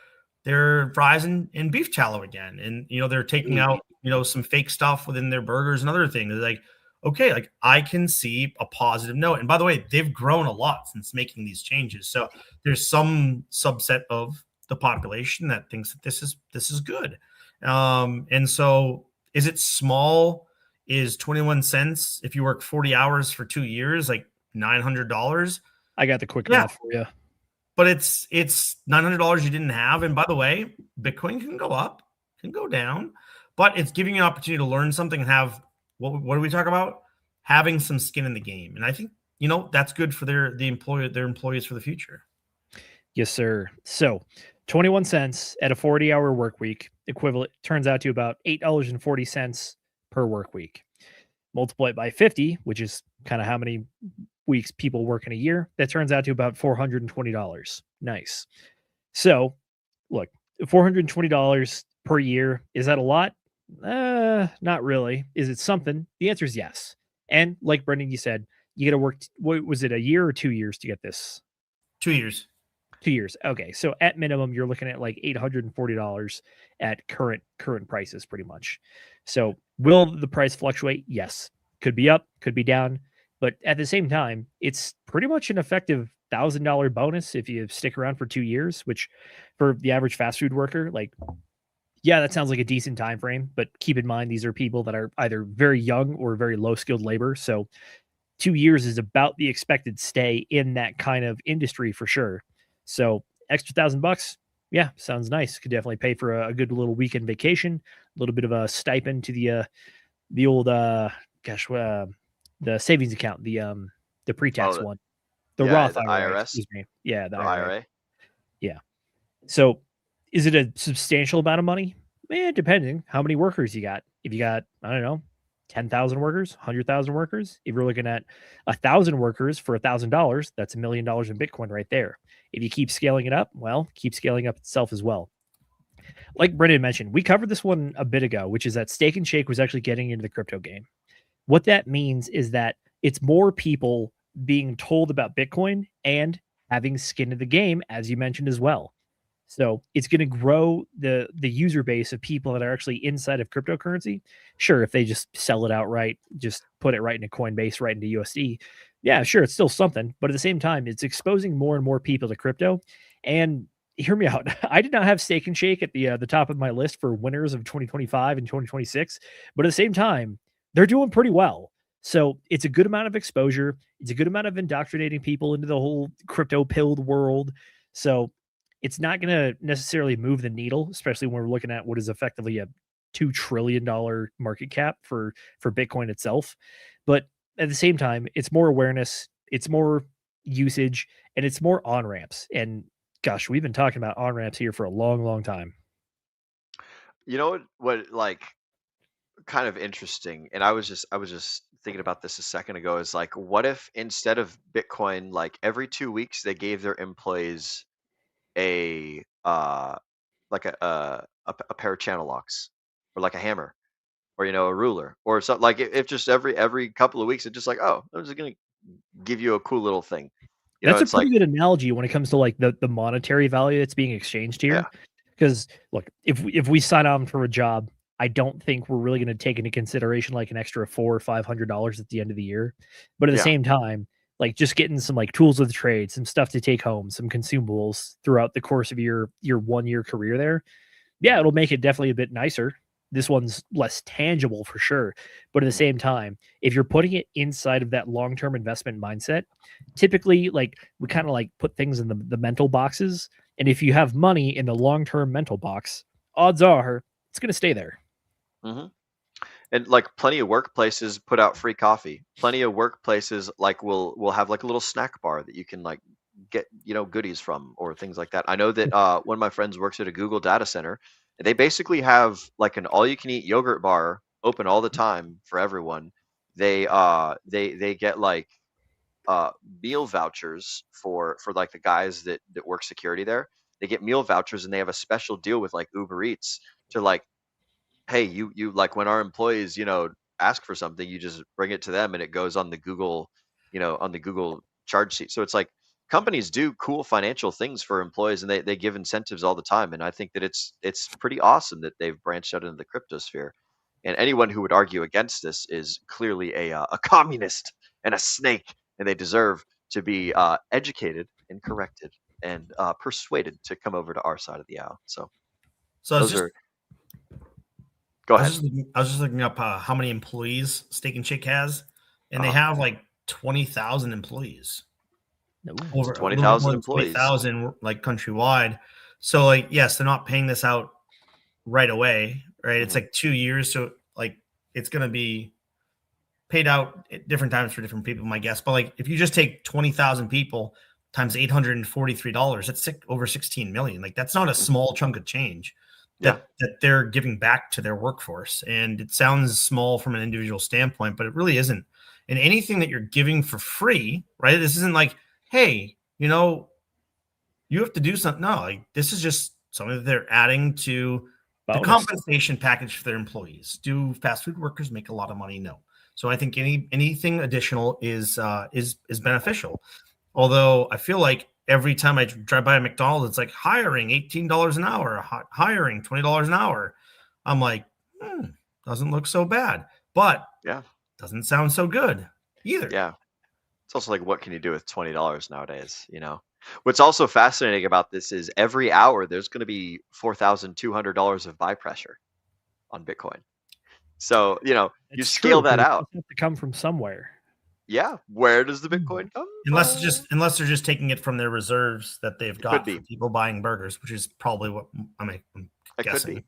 fries and beef tallow again. And, they're taking out, some fake stuff within their burgers and other things. Like, okay, like I can see a positive note. And by the way, they've grown a lot since making these changes. So there's some subset of the population that thinks that this is good. And so is it small? Is 21 cents if you work 40 hours for 2 years, like $900? I got the quick math for you. But it's $900 you didn't have. And by the way, Bitcoin can go up, can go down, but it's giving you an opportunity to learn something and have what do we talk about? Having some skin in the game. And I think, that's good for their employees for the future. Yes, sir. So 21 cents at a 40-hour work week equivalent turns out to about $8.40 per work week. Multiply it by 50, which is kind of how many weeks people work in a year. That turns out to about $420. Nice. So look, $420 per year. Is that a lot? Not really. Is it something? The answer is yes. And like Brendan, you said, you got to work. What was it, a year or 2 years to get this? 2 years. 2 years. Okay. So at minimum, you're looking at like $840 at current prices pretty much. So will the price fluctuate? Yes. Could be up, could be down. But at the same time, it's pretty much an effective $1,000 bonus if you stick around for 2 years, which for the average fast food worker, like, yeah, that sounds like a decent time frame. But keep in mind, these are people that are either very young or very low skilled labor. So 2 years is about the expected stay in that kind of industry for sure. So extra $1,000, yeah, sounds nice. Could definitely pay for a good little weekend vacation, a little bit of a stipend to the old the savings account, the pre-tax one, the yeah, Roth the IRA, IRS excuse me. Yeah, the or IRA. IRA. Yeah. So is it a substantial amount of money? Depending how many workers you got. If you got, I don't know, 10,000 workers, 100,000 workers, if you're looking at 1,000 workers for $1,000, that's $1 million in Bitcoin right there. If you keep scaling it up, well, keep scaling up itself as well. Like Brendan mentioned, we covered this one a bit ago, which is that Stake and Shake was actually getting into the crypto game. What that means is that it's more people being told about Bitcoin and having skin in the game, as you mentioned as well. So it's going to grow the user base of people that are actually inside of cryptocurrency. Sure, if they just sell it outright, just put it right into Coinbase, right into USD, yeah, sure, it's still something. But at the same time, it's exposing more and more people to crypto. And hear me out. I did not have Stake and Shake at the top of my list for winners of 2025 and 2026, but at the same time, they're doing pretty well. So it's a good amount of exposure. It's a good amount of indoctrinating people into the whole crypto pilled world. So it's not going to necessarily move the needle, especially when we're looking at what is effectively a $2 trillion market cap for Bitcoin itself. But at the same time, it's more awareness, it's more usage, and it's more on ramps. And gosh, we've been talking about on ramps here for a long, long time. You know what like kind of interesting, and I was just thinking about this a second ago, is like, what if instead of Bitcoin, like every 2 weeks they gave their employees a like a pair of channel locks, or like a hammer, or a ruler, or something, like if just every couple of weeks it's just like, oh, I'm just gonna give you a cool little thing. That's a It's like, pretty good analogy when it comes to like the monetary value that's being exchanged here. Yeah. Because look, if we sign on for a job, I don't think we're really going to take into consideration like an extra $400 or $500 at the end of the year. But at the Yeah. same time, like just getting some like tools of the trade, some stuff to take home, some consumables throughout the course of your 1 year career there, yeah, it'll make it definitely a bit nicer. This one's less tangible for sure. But at the same time, if you're putting it inside of that long-term investment mindset, typically like we kind of like put things in the mental boxes. And if you have money in the long-term mental box, odds are it's going to stay there. Mm-hmm. And like plenty of workplaces put out free coffee. Plenty of workplaces like will have like a little snack bar that you can like get goodies from, or things like that. I know that one of my friends works at a Google data center. They basically have like an all-you-can-eat yogurt bar open all the time for everyone. They get like meal vouchers for like the guys that work security there. They get meal vouchers, and they have a special deal with like Uber Eats to like, hey, you like, when our employees ask for something, you just bring it to them and it goes on the Google charge sheet. So it's like, companies do cool financial things for employees, and they give incentives all the time. And I think that it's pretty awesome that they've branched out into the crypto sphere. And anyone who would argue against this is clearly a communist and a snake, and they deserve to be educated and corrected and persuaded to come over to our side of the aisle. So go ahead. I was just looking up how many employees Steak and Shake has, and they Uh-huh. have like 20,000 employees. Over 20,000 employees. 20,000 like countrywide. So like, yes, they're not paying this out right away, right? It's like 2 years, so like it's going to be paid out at different times for different people, my guess. But like, if you just take 20,000 people times $843, that's over 16 million. Like, that's not a small chunk of change that they're giving back to their workforce. And it sounds small from an individual standpoint, but it really isn't. And anything that you're giving for free, right? This isn't like, hey, you have to do something. No, like, this is just something that they're adding to the compensation package for their employees. Do fast food workers make a lot of money? No. So I think anything additional is beneficial. Although I feel like every time I drive by a McDonald's, it's like hiring $18 an hour, hiring $20 an hour. I'm like, doesn't look so bad, but doesn't sound so good either. Yeah. It's also like, what can you do with $20 nowadays? What's also fascinating about this is every hour there's going to be $4,200 of buy pressure on Bitcoin. So, you scale that out. It has to come from somewhere. Yeah, where does the Bitcoin come Unless from? unless they're just taking it from their reserves that they've got be. for people buying burgers, which is probably what I'm It could guessing. be.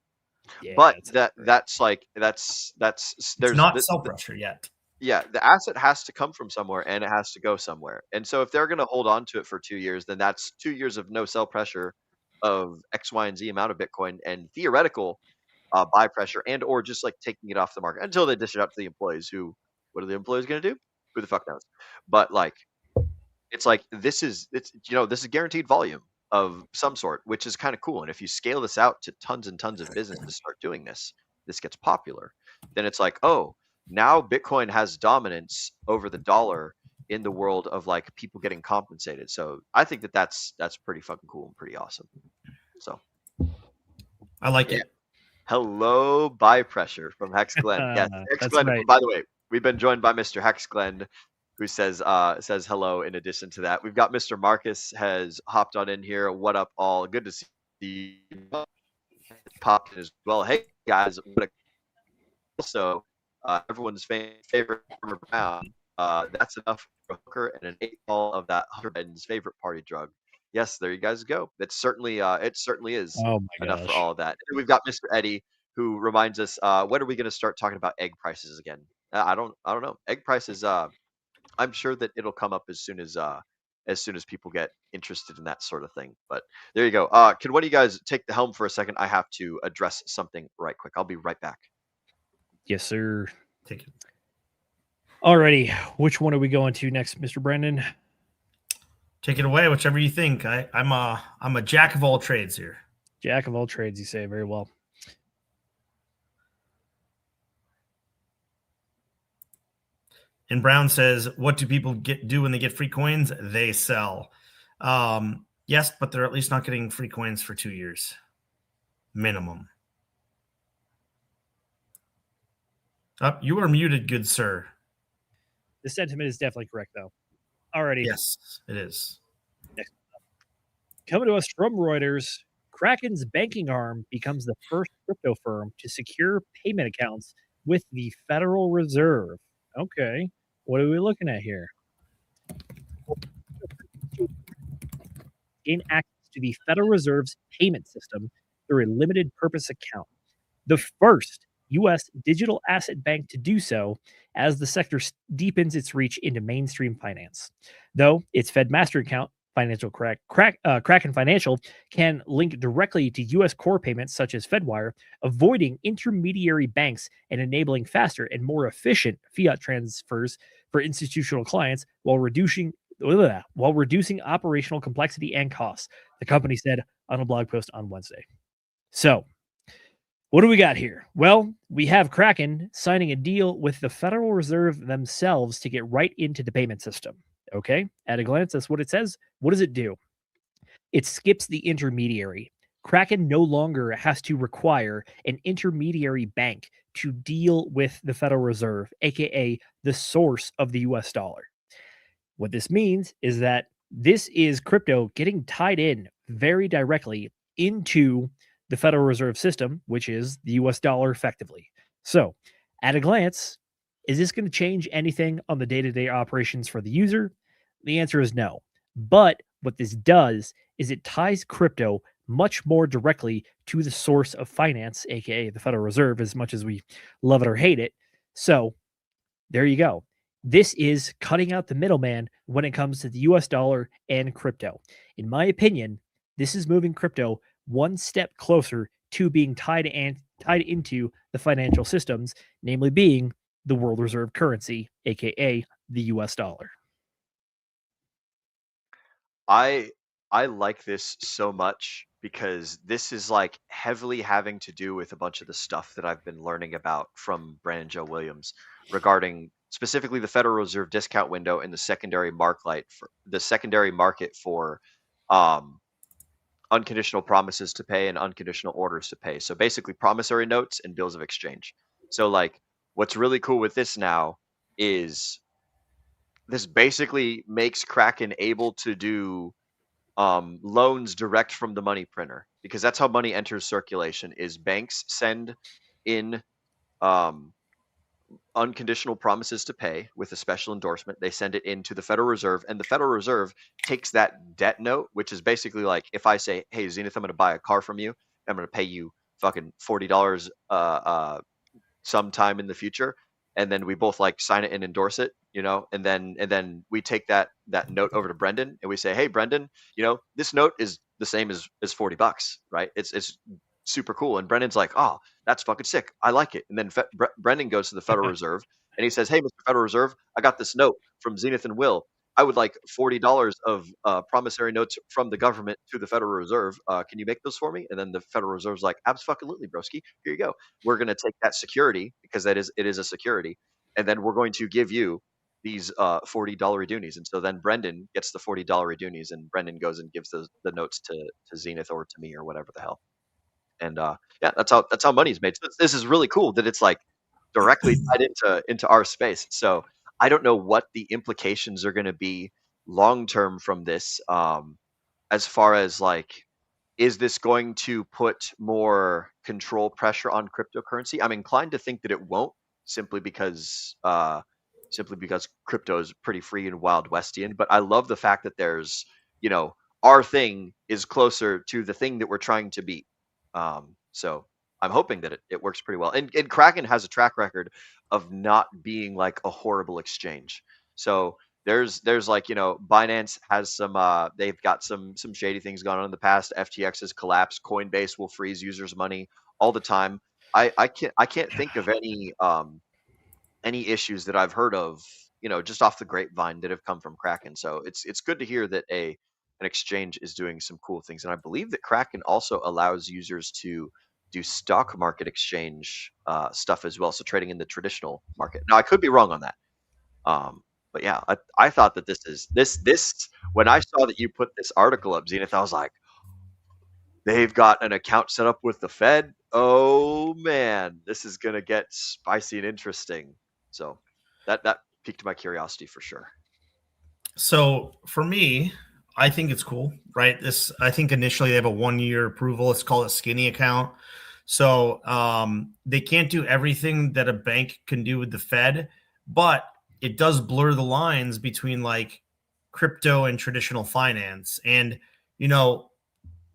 Yeah, But that's It's there's not sell pressure yet. yeah, the asset has to come from somewhere and it has to go somewhere. And so if they're going to hold on to it for 2 years, then that's 2 years of no sell pressure of X, Y, and Z amount of Bitcoin and theoretical buy pressure and or just like taking it off the market until they dish it out to the employees who, what are the employees going to do? Who the fuck knows? But like, it's like, this is guaranteed volume of some sort, which is kind of cool. And if you scale this out to tons and tons of businesses start doing this gets popular, then it's like, oh, now Bitcoin has dominance over the dollar in the world of like people getting compensated. So I think that's pretty fucking cool and pretty awesome. So I like it. hello, buy pressure from Hex Glenn. Yes, Hex that's Glenn. right. By the way, we've been joined by Mr. Hex Glenn, who says hello. In addition to that, we've got Mr. Marcus has hopped on in here. What up, all? Good to see you. Popped in as well. Hey guys, also everyone's favorite Farmer Brown. That's enough for a hooker and an 8-ball of that Hunter Biden's favorite party drug. Yes, there you guys go. It certainly is Oh my enough for gosh. all of that. And we've got Mr. Eddie, who reminds us, when are we going to start talking about egg prices again? I don't know. Egg prices. I'm sure that it'll come up as soon as people get interested in that sort of thing. But there you go. Can one of you guys take the helm for a second? I have to address something right quick. I'll be right back. Yes, sir. Take it. Alrighty, which one are we going to next, Mr. Brandon? Take it away, whichever you think. I'm a jack of all trades here. Jack of all trades, you say. Very well. And Brown says, what do people do when they get free coins? They sell. Yes, but they're at least not getting free coins for 2 years. Minimum. You are muted, good sir. The sentiment is definitely correct, though. Alrighty. Yes, it is. Next. Coming to us from Reuters, Kraken's banking arm becomes the first crypto firm to secure payment accounts with the Federal Reserve. Okay. What are we looking at here? Gain access to the Federal Reserve's payment system through a limited purpose account. The first U.S. digital asset bank to do so as the sector deepens its reach into mainstream finance. Though its Fed Master account, Kraken Financial, can link directly to U.S. core payments such as FedWire, avoiding intermediary banks and enabling faster and more efficient fiat transfers for institutional clients while reducing operational complexity and costs, the company said on a blog post on Wednesday. So, what do we got here? Well, we have Kraken signing a deal with the Federal Reserve themselves to get right into the payment system. Okay, at a glance, that's what it says. What does it do? It skips the intermediary. Kraken no longer has to require an intermediary bank to deal with the Federal Reserve, aka the source of the US dollar. What this means is that this is crypto getting tied in very directly into the Federal Reserve System, which is the US dollar effectively. So, at a glance, is this going to change anything on the day-to-day operations for the user? The answer is no. But what this does is it ties crypto much more directly to the source of finance, aka the Federal Reserve, as much as we love it or hate it. So, there you go. This is cutting out the middleman when it comes to the US dollar and crypto. In my opinion, this is moving crypto one step closer to being tied into the financial systems, namely being the world reserve currency, aka the US dollar. I like this so much because this is like heavily having to do with a bunch of the stuff that I've been learning about from Brandon Joe Williams regarding specifically the Federal Reserve discount window and the secondary market for unconditional promises to pay and unconditional orders to pay. So basically promissory notes and bills of exchange. So like what's really cool with this now is this basically makes Kraken able to do loans direct from the money printer, because that's how money enters circulation. Is banks send in unconditional promises to pay with a special endorsement. They send it into the Federal Reserve, and the Federal Reserve takes that debt note, which is basically like if I say, "Hey, Zenith, I'm going to buy a car from you. I'm going to pay you fucking $40 sometime in the future," and then we both like sign it and endorse it, and then we take that note over to Brendan and we say, "Hey, Brendan, this note is the same as $40, right? It's super cool." And Brendan's like, "Oh, that's fucking sick. I like it." And then Brendan goes to the Federal Reserve and he says, "Hey, Mr. Federal Reserve, I got this note from Zenith and Will. I would like $40 of promissory notes from the government to the Federal Reserve. Can you make those for me?" And then the Federal Reserve's like, "Absolutely, broski. Here you go. We're going to take that security because it is a security, and then we're going to give you these $40 redunis." And so then Brendan gets the $40 redunis, and Brendan goes and gives the notes to Zenith or to me or whatever the hell. And yeah, that's how money's made. So this is really cool that it's like directly tied into our space. So I don't know what the implications are going to be long term from this, as far as like, is this going to put more control pressure on cryptocurrency? I'm inclined to think that it won't, simply because crypto is pretty free and wild westian. But I love the fact that there's, our thing is closer to the thing that we're trying to beat. So I'm hoping that it works pretty well. And Kraken has a track record of not being like a horrible exchange. So there's like, Binance has some, they've got some shady things going on in the past. FTX has collapsed. Coinbase will freeze users' money all the time. I can't think of any issues that I've heard of, just off the grapevine that have come from Kraken. So it's good to hear that an exchange is doing some cool things. And I believe that Kraken also allows users to do stock market exchange stuff as well. So trading in the traditional market. Now I could be wrong on that. But yeah, I thought that this when I saw that you put this article up, Zenith, I was like, they've got an account set up with the Fed. Oh man, this is gonna get spicy and interesting. So that piqued my curiosity for sure. So for me, I think it's cool, right? I think initially they have a 1-year approval. It's called a skinny account. So they can't do everything that a bank can do with the Fed, but it does blur the lines between like crypto and traditional finance. And,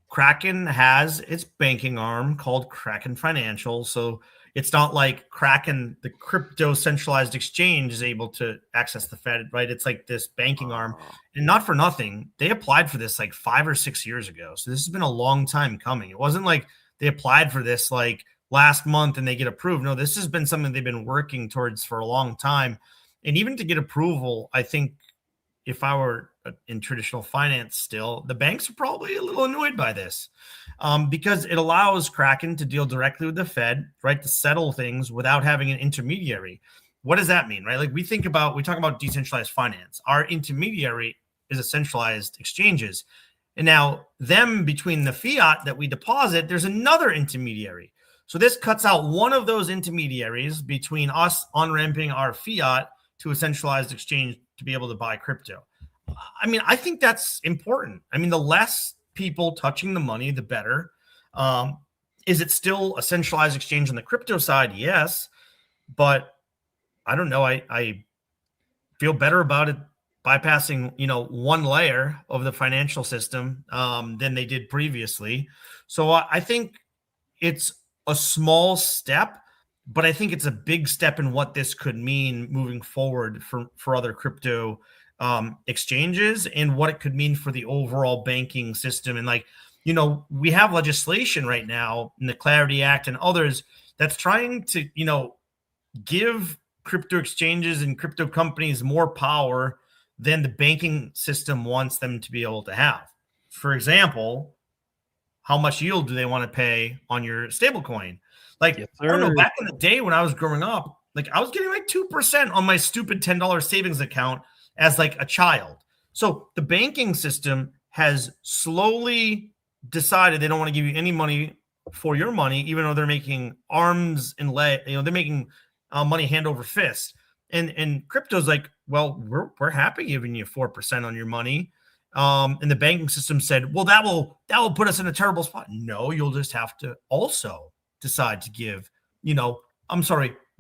Kraken has its banking arm called Kraken Financial. So it's not like Kraken, the crypto centralized exchange, is able to access the Fed, right? It's like this banking arm. And not for nothing, they applied for this like 5 or 6 years ago. So this has been a long time coming. It wasn't like they applied for this like last month and they get approved. No, this has been something they've been working towards for a long time. And even to get approval, I think if I were in traditional finance still, the banks are probably a little annoyed by this because it allows Kraken to deal directly with the Fed, right, to settle things without having an intermediary. What does that mean, right? Like we talk about decentralized finance. Our intermediary is a centralized exchanges. And now them between the fiat that we deposit, there's another intermediary. So this cuts out one of those intermediaries between us on-ramping our fiat to a centralized exchange to be able to buy crypto. I mean, I think that's important. I mean, the less people touching the money, the better. Is it still a centralized exchange on the crypto side? Yes. But I don't know. I feel better about it bypassing, one layer of the financial system than they did previously. So I think it's a small step, but I think it's a big step in what this could mean moving forward for other crypto exchanges and what it could mean for the overall banking system. And like, we have legislation right now in the Clarity Act and others that's trying to, give crypto exchanges and crypto companies more power than the banking system wants them to be able to have. For example, how much yield do they want to pay on your stablecoin? Like, yes, I don't know, back in the day when I was growing up, like I was getting like 2% on my stupid $10 savings account as like a child. So the banking system has slowly decided they don't want to give you any money for your money, even though they're making arms and they're making money hand over fist. And crypto's like, well, we're happy giving you 4% on your money. And the banking system said, well, that will put us in a terrible spot. No, you'll just have to also decide to give,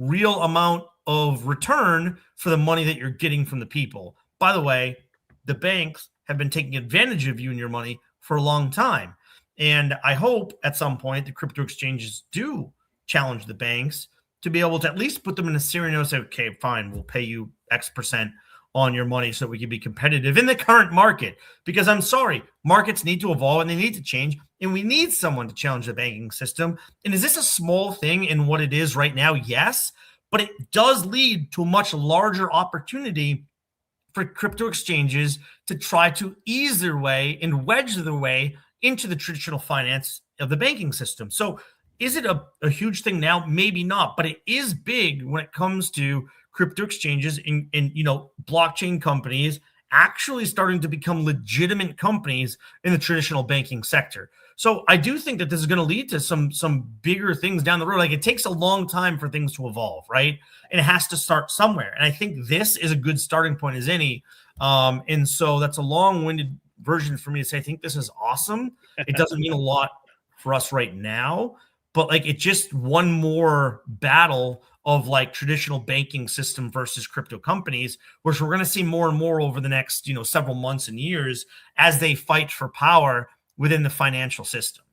real amount of return for the money that you're getting from the people. By the way, the banks have been taking advantage of you and your money for a long time. And I hope at some point the crypto exchanges do challenge the banks to be able to at least put them in a scenario and say, okay, fine, we'll pay you X% on your money so we can be competitive in the current market. Because I'm sorry, markets need to evolve and they need to change, and we need someone to challenge the banking system. And is this a small thing in what it is right now? Yes, but it does lead to a much larger opportunity for crypto exchanges to try to ease their way and wedge their way into the traditional finance of the banking system. So is it a huge thing now? Maybe not, but it is big when it comes to crypto exchanges and blockchain companies actually starting to become legitimate companies in the traditional banking sector. So I do think that this is going to lead to some bigger things down the road. Like, it takes a long time for things to evolve, right? And it has to start somewhere. And I think this is a good starting point as any. And so that's a long-winded version for me to say I think this is awesome. It doesn't mean a lot for us right now, but like, it's just one more battle of like traditional banking system versus crypto companies, which we're going to see more and more over the next, several months and years as they fight for power within the financial system.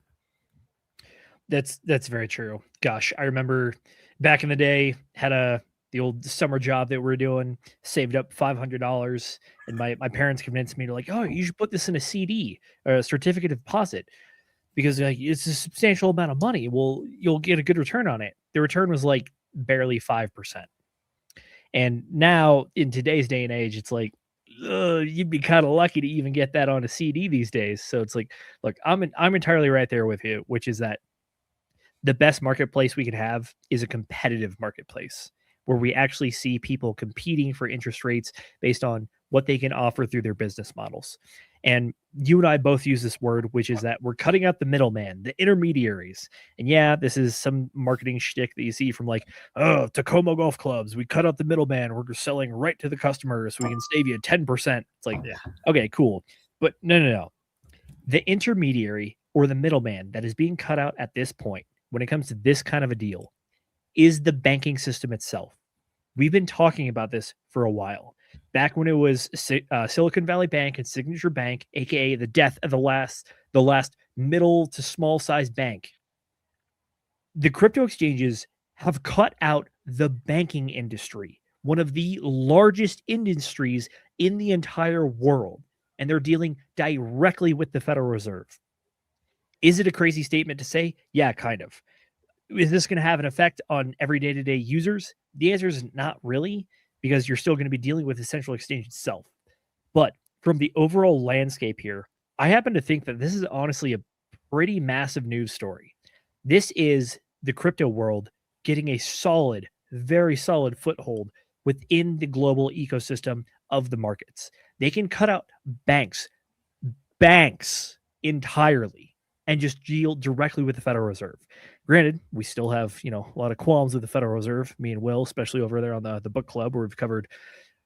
That's very true. Gosh, I remember back in the day, had the old summer job that we were doing, saved up $500, and my parents convinced me to like, oh, you should put this in a CD, or a certificate of deposit, because like, it's a substantial amount of money. Well, you'll get a good return on it. The return was like barely 5%. And now in today's day and age, it's like, you'd be kind of lucky to even get that on a CD these days. So it's like, look, I'm entirely right there with you, which is that the best marketplace we can have is a competitive marketplace where we actually see people competing for interest rates based on what they can offer through their business models. And you and I both use this word, which is that we're cutting out the middleman, the intermediaries. And yeah, this is some marketing shtick that you see from like, oh, Tacoma golf clubs. We cut out the middleman. We're selling right to the customer so we can save you 10%. It's like, yeah, okay, cool. But no. The intermediary or the middleman that is being cut out at this point, when it comes to this kind of a deal, is the banking system itself. We've been talking about this for a while. Back when it was Silicon Valley Bank and Signature Bank, aka the death of the last middle to small size bank, the crypto exchanges have cut out the banking industry, one of the largest industries in the entire world, and they're dealing directly with the Federal Reserve. Is it a crazy statement to say? Yeah, kind of. Is this going to have an effect on every day-to-day users? The answer is not really, because you're still going to be dealing with the central exchange itself. But from the overall landscape here, I happen to think that this is honestly a pretty massive news story. This is the crypto world getting a solid, very solid foothold within the global ecosystem of the markets. They can cut out banks entirely and just deal directly with the Federal Reserve. Granted, we still have, a lot of qualms with the Federal Reserve, me and Will, especially over there on the book club, where we've covered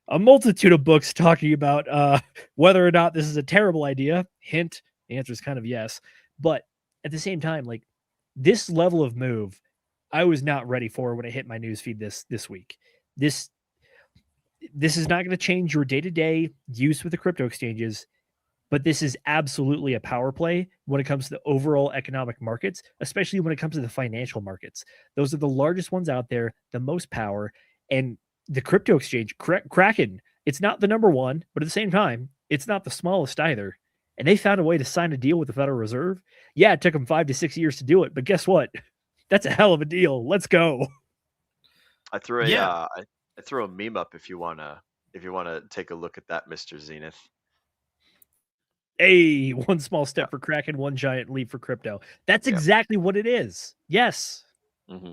a multitude of books talking about whether or not this is a terrible idea. Hint, the answer is kind of yes. But at the same time, like, this level of move, I was not ready for when I hit my newsfeed this week. This is not going to change your day-to-day use with the crypto exchanges, but this is absolutely a power play when it comes to the overall economic markets, especially when it comes to the financial markets. Those are the largest ones out there, the most power. And the crypto exchange, Kraken, it's not the number one, but at the same time, it's not the smallest either. And they found a way to sign a deal with the Federal Reserve. Yeah, it took them 5 to 6 years to do it, but guess what? That's a hell of a deal. Let's go. I threw a meme up if you wanna take a look at that, Mr. Zenith. Hey, one small step for Kraken, one giant leap for crypto. That's exactly what it is. Yes. Mm-hmm.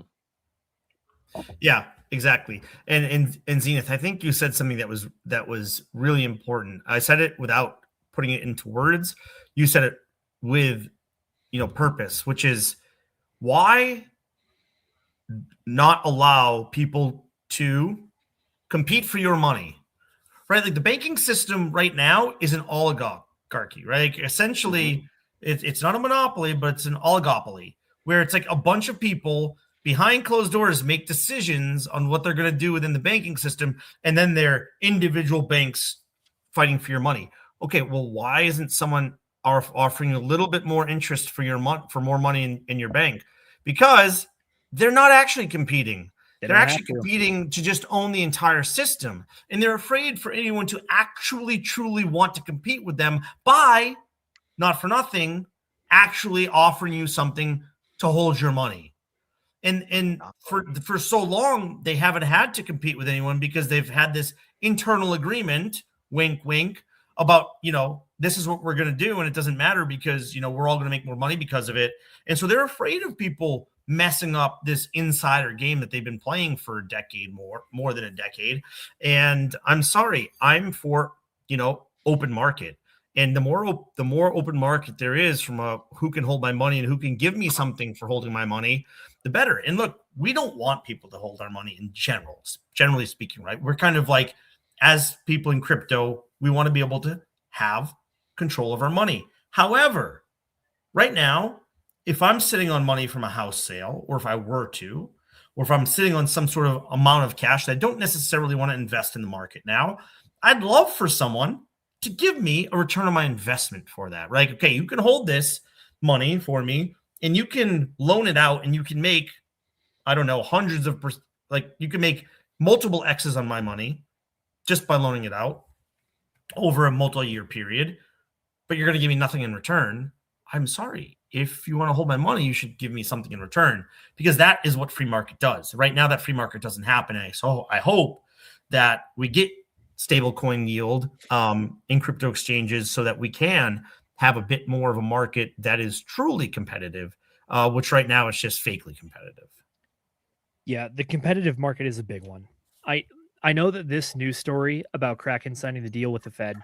Yeah, exactly. And Zenith, I think you said something that was really important. I said it without putting it into words. You said it with, purpose, which is why not allow people to compete for your money, right? Like, the banking system right now is an oligarchy, right? Essentially, it's not a monopoly, but it's an oligopoly, where it's like a bunch of people behind closed doors make decisions on what they're going to do within the banking system, and then they're individual banks fighting for your money. Okay, well, why isn't someone offering you a little bit more interest for your for more money in your bank? Because they're not actually competing. They're actually competing to just own the entire system. And they're afraid for anyone to actually truly want to compete with them by, not for nothing, actually offering you something to hold your money. And for so long, they haven't had to compete with anyone because they've had this internal agreement, wink, wink, about, this is what we're going to do. And it doesn't matter because, we're all going to make more money because of it. And so they're afraid of people messing up this insider game that they've been playing for a decade, more than a decade. And I'm sorry, I'm for, open market. And the more open market there is from who can hold my money and who can give me something for holding my money, the better. And look, we don't want people to hold our money in generally speaking, right? We're kind of like, as people in crypto, we want to be able to have control of our money. However, right now, if I'm sitting on money from a house sale, or if I were to, or if I'm sitting on some sort of amount of cash that I don't necessarily want to invest in the market now, I'd love for someone to give me a return on my investment for that, right? Okay, you can hold this money for me and you can loan it out and you can make, I don't know, hundreds of, you can make multiple X's on my money just by loaning it out over a multi-year period, but you're going to give me nothing in return. I'm sorry. If you want to hold my money, you should give me something in return, because that is what free market does. Right now, that free market doesn't happen. So I hope that we get stable coin yield in crypto exchanges so that we can have a bit more of a market that is truly competitive, which right now is just fakely competitive. Yeah, the competitive market is a big one. I know that this news story about Kraken signing the deal with the Fed,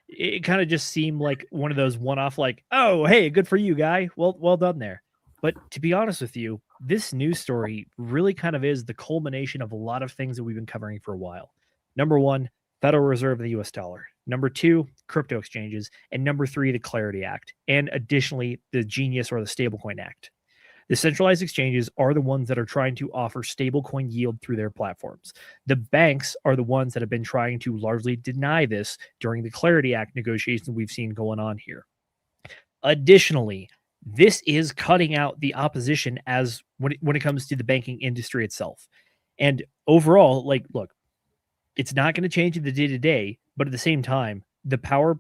it kind of just seemed like one of those one-off, like, oh, hey, good for you, guy. Well done there. But to be honest with you, this news story really kind of is the culmination of a lot of things that we've been covering for a while. Number one, Federal Reserve of the US dollar. Number two, crypto exchanges. And number three, the Clarity Act. And additionally, the Genius or the Stablecoin Act. The centralized exchanges are the ones that are trying to offer stablecoin yield through their platforms. The banks are the ones that have been trying to largely deny this during the Clarity Act negotiations we've seen going on here. Additionally, this is cutting out the opposition as when it comes to the banking industry itself. And overall, look, it's not going to change in the day-to-day, but at the same time, the power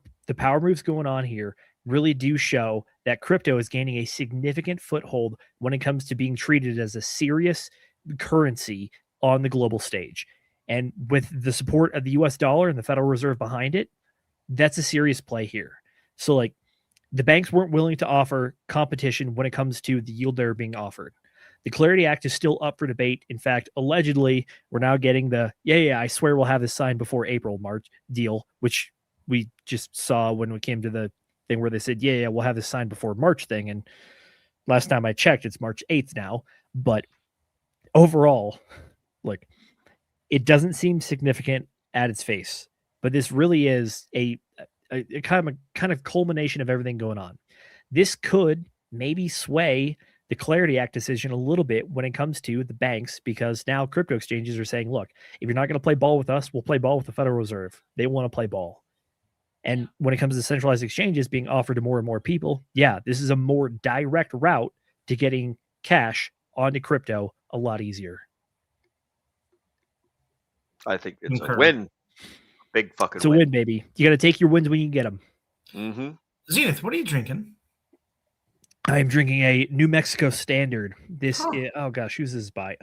moves going on here really do show that crypto is gaining a significant foothold when it comes to being treated as a serious currency on the global stage. And with the support of the US dollar and the Federal Reserve behind it, that's a serious play here. So the banks weren't willing to offer competition when it comes to the yield they're being offered. The Clarity Act is still up for debate. In fact, allegedly, we're now getting the, I swear we'll have this signed before April, March deal, which we just saw when we came to the thing where they said, we'll have this signed before March thing. And last time I checked, it's March 8th now. But overall, it doesn't seem significant at its face. But this really is a kind of culmination of everything going on. This could maybe sway the Clarity Act decision a little bit when it comes to the banks, because now crypto exchanges are saying, look, if you're not going to play ball with us, we'll play ball with the Federal Reserve. They want to play ball. And when it comes to centralized exchanges being offered to more and more people, this is a more direct route to getting cash onto crypto a lot easier. I think it's a win. Big fucking It's a win, baby. You got to take your wins when you can get them. Mm-hmm. Zenith, what are you drinking? I'm drinking a New Mexico Standard. This is, oh gosh, who's this by?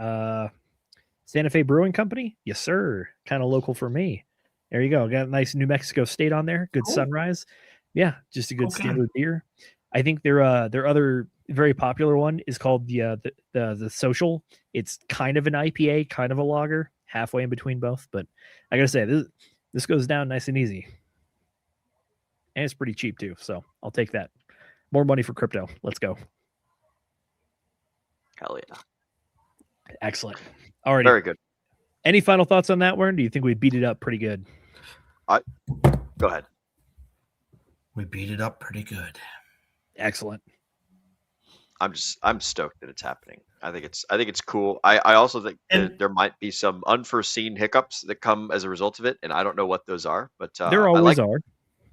Santa Fe Brewing Company? Yes, sir. Kind of local for me. There you go. Got a nice New Mexico State on there. Good Sunrise. Yeah, just a good standard beer. I think their other very popular one is called the Social. It's kind of an IPA, kind of a lager, halfway in between both. But I gotta say, this goes down nice and easy, and it's pretty cheap too. So I'll take that. More money for crypto. Let's go. Hell yeah! Excellent. All right. Very good. Any final thoughts on that, Warren? Do you think we beat it up pretty good? Go ahead. We beat it up pretty good. Excellent. I'm stoked that it's happening. I think it's cool. I also think that there might be some unforeseen hiccups that come as a result of it, and I don't know what those are. But There always are.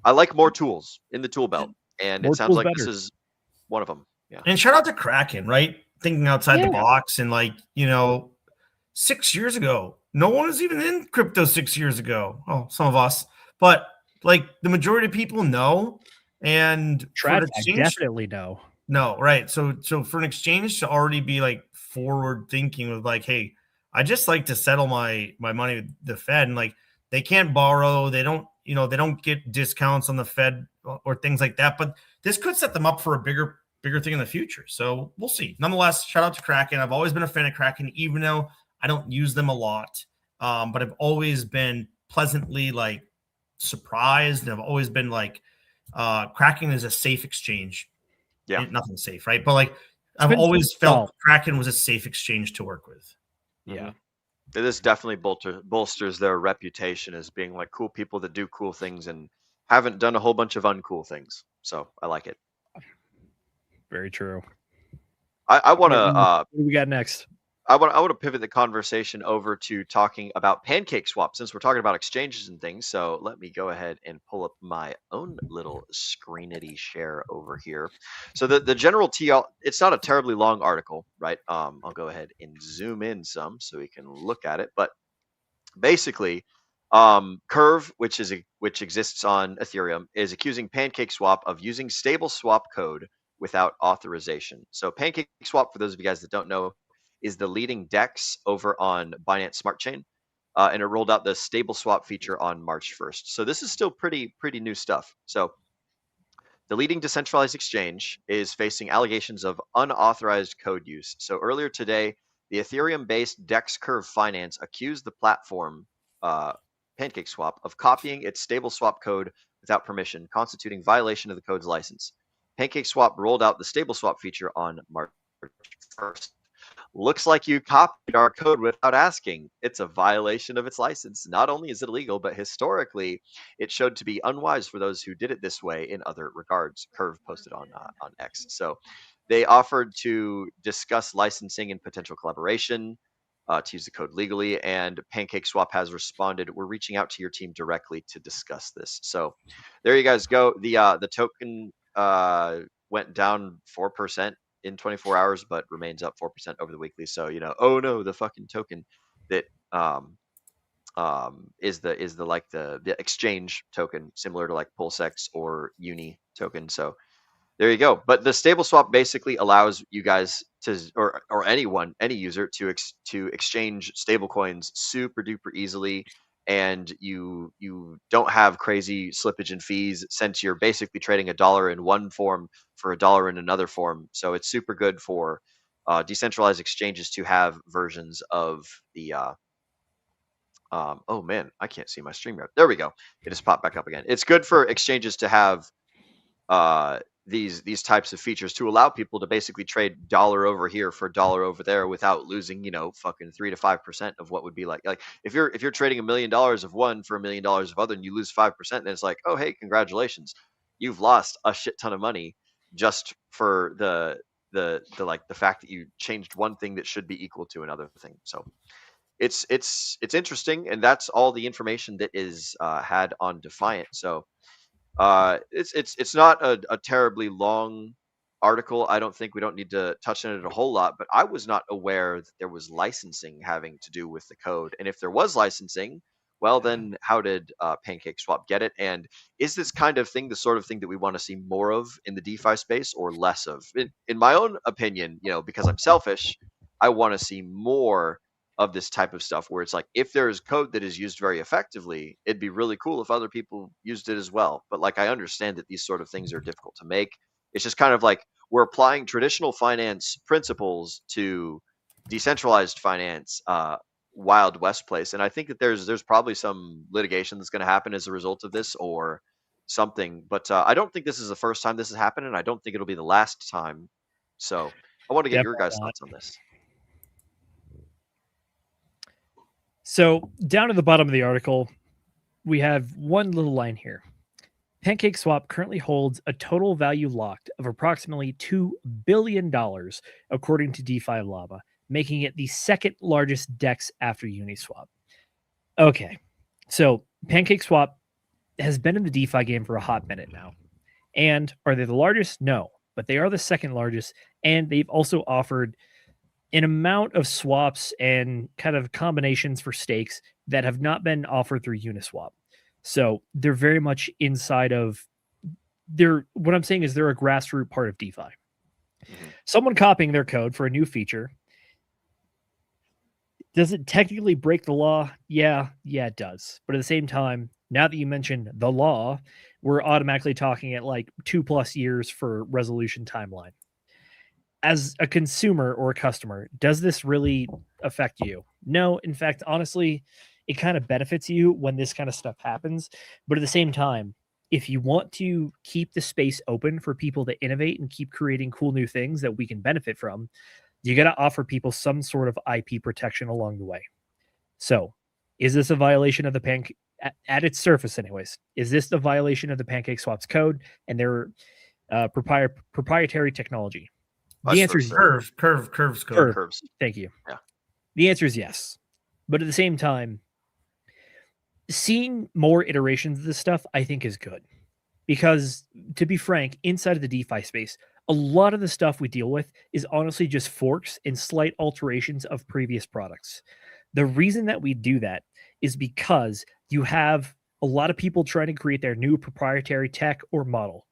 I like more tools in the tool belt, and More it sounds tools like better. this is one of them. Yeah. And shout out to Kraken, right? Thinking outside the box, and like, 6 years ago, no one was even in crypto 6 years ago. Oh, some of us, but like the majority of people know. And for an Trav, I exchange, definitely know. no, right? So for an exchange to already be like forward thinking with like, hey, I just like to settle my money with the Fed, and like they can't borrow, they don't, they don't get discounts on the Fed or things like that. But this could set them up for a bigger thing in the future. So we'll see. Nonetheless, shout out to Kraken. I've always been a fan of Kraken, even though I don't use them a lot. But I've always been pleasantly like surprised, and I've always been like, Kraken is a safe exchange. Yeah, nothing's safe, right? But like, I've always felt Kraken was a safe exchange to work with. Yeah. This definitely bolsters their reputation as being like cool people that do cool things and haven't done a whole bunch of uncool things. So I like it. Very true. I want to. What do we got next? I want to pivot the conversation over to talking about PancakeSwap, since we're talking about exchanges and things. So let me go ahead and pull up my own little screenity share over here. So the general TL, it's not a terribly long article, right? I'll go ahead and zoom in some so we can look at it. But basically, Curve, which exists on Ethereum, is accusing PancakeSwap of using stable swap code without authorization. So PancakeSwap, for those of you guys that don't know, is the leading DEX over on Binance Smart Chain, and it rolled out the stable swap feature on March 1st. So this is still pretty new stuff. So the leading decentralized exchange is facing allegations of unauthorized code use. So earlier today, the Ethereum-based DEX Curve Finance accused the platform PancakeSwap of copying its stable swap code without permission, constituting violation of the code's license. PancakeSwap rolled out the stable swap feature on March 1st. Looks like you copied our code without asking. It's a violation of its license. Not only is it illegal, but historically, it showed to be unwise for those who did it this way in other regards. Curve posted on X. So they offered to discuss licensing and potential collaboration to use the code legally. And PancakeSwap has responded, "We're reaching out to your team directly to discuss this." So there you guys go. The token went down 4% in 24 hours, but remains up 4% over the weekly. So, oh no, the fucking token that is the exchange token, similar to like PulseX or Uni token. So there you go. But the stable swap basically allows you guys to, or anyone, any user to exchange stable coins super duper easily. And you don't have crazy slippage and fees, since you're basically trading $1 in one form for $1 in another form. So it's super good for decentralized exchanges to have versions of the. Oh man, I can't see my StreamYard. There we go. It just popped back up again. It's good for exchanges to have these types of features to allow people to basically trade dollar over here for dollar over there without losing, fucking 3 to 5% of what would be like if you're trading $1 million of one for $1 million of other, and you lose 5%, then it's like, oh hey, congratulations, you've lost a shit ton of money just for the fact that you changed one thing that should be equal to another thing. So it's interesting, and that's all the information that is had on Defiant. So it's not a terribly long article. I don't think we don't need to touch on it a whole lot, but I was not aware that there was licensing having to do with the code. And if there was licensing, well, then how did PancakeSwap get it? And is this kind of thing the sort of thing that we want to see more of in the DeFi space, or less of? In my own opinion, because I'm selfish, I want to see more of this type of stuff, where it's like, if there is code that is used very effectively, it'd be really cool if other people used it as well. But like, I understand that these sort of things are difficult to make. It's just kind of like we're applying traditional finance principles to decentralized finance, Wild West place. And I think that there's probably some litigation that's going to happen as a result of this, or something. But I don't think this is the first time this has happened, and I don't think it'll be the last time. So I want to get your guys' thoughts on this. So down at the bottom of the article, we have one little line here. PancakeSwap currently holds a total value locked of approximately $2 billion, according to DeFi Llama, making it the second largest DEX after Uniswap. Okay, so PancakeSwap has been in the DeFi game for a hot minute now. And are they the largest? No, but they are the second largest. And they've also offered an amount of swaps and kind of combinations for stakes that have not been offered through Uniswap. So they're very much inside of what I'm saying is they're a grassroots part of DeFi. Someone copying their code for a new feature. Does it technically break the law? Yeah, it does. But at the same time, now that you mentioned the law, we're automatically talking at like 2+ years for resolution timeline. As a consumer or a customer, does this really affect you? No. In fact, honestly, it kind of benefits you when this kind of stuff happens. But at the same time, if you want to keep the space open for people to innovate and keep creating cool new things that we can benefit from, you got to offer people some sort of IP protection along the way. So, is this a violation of the at its surface anyways? Is this the violation of the PancakeSwap's code and their proprietary technology? The answer is curves. Thank you. Yeah. The answer is yes. But at the same time, seeing more iterations of this stuff, I think, is good. Because, to be frank, inside of the DeFi space, a lot of the stuff we deal with is honestly just forks and slight alterations of previous products. The reason that we do that is because you have a lot of people trying to create their new proprietary tech or model.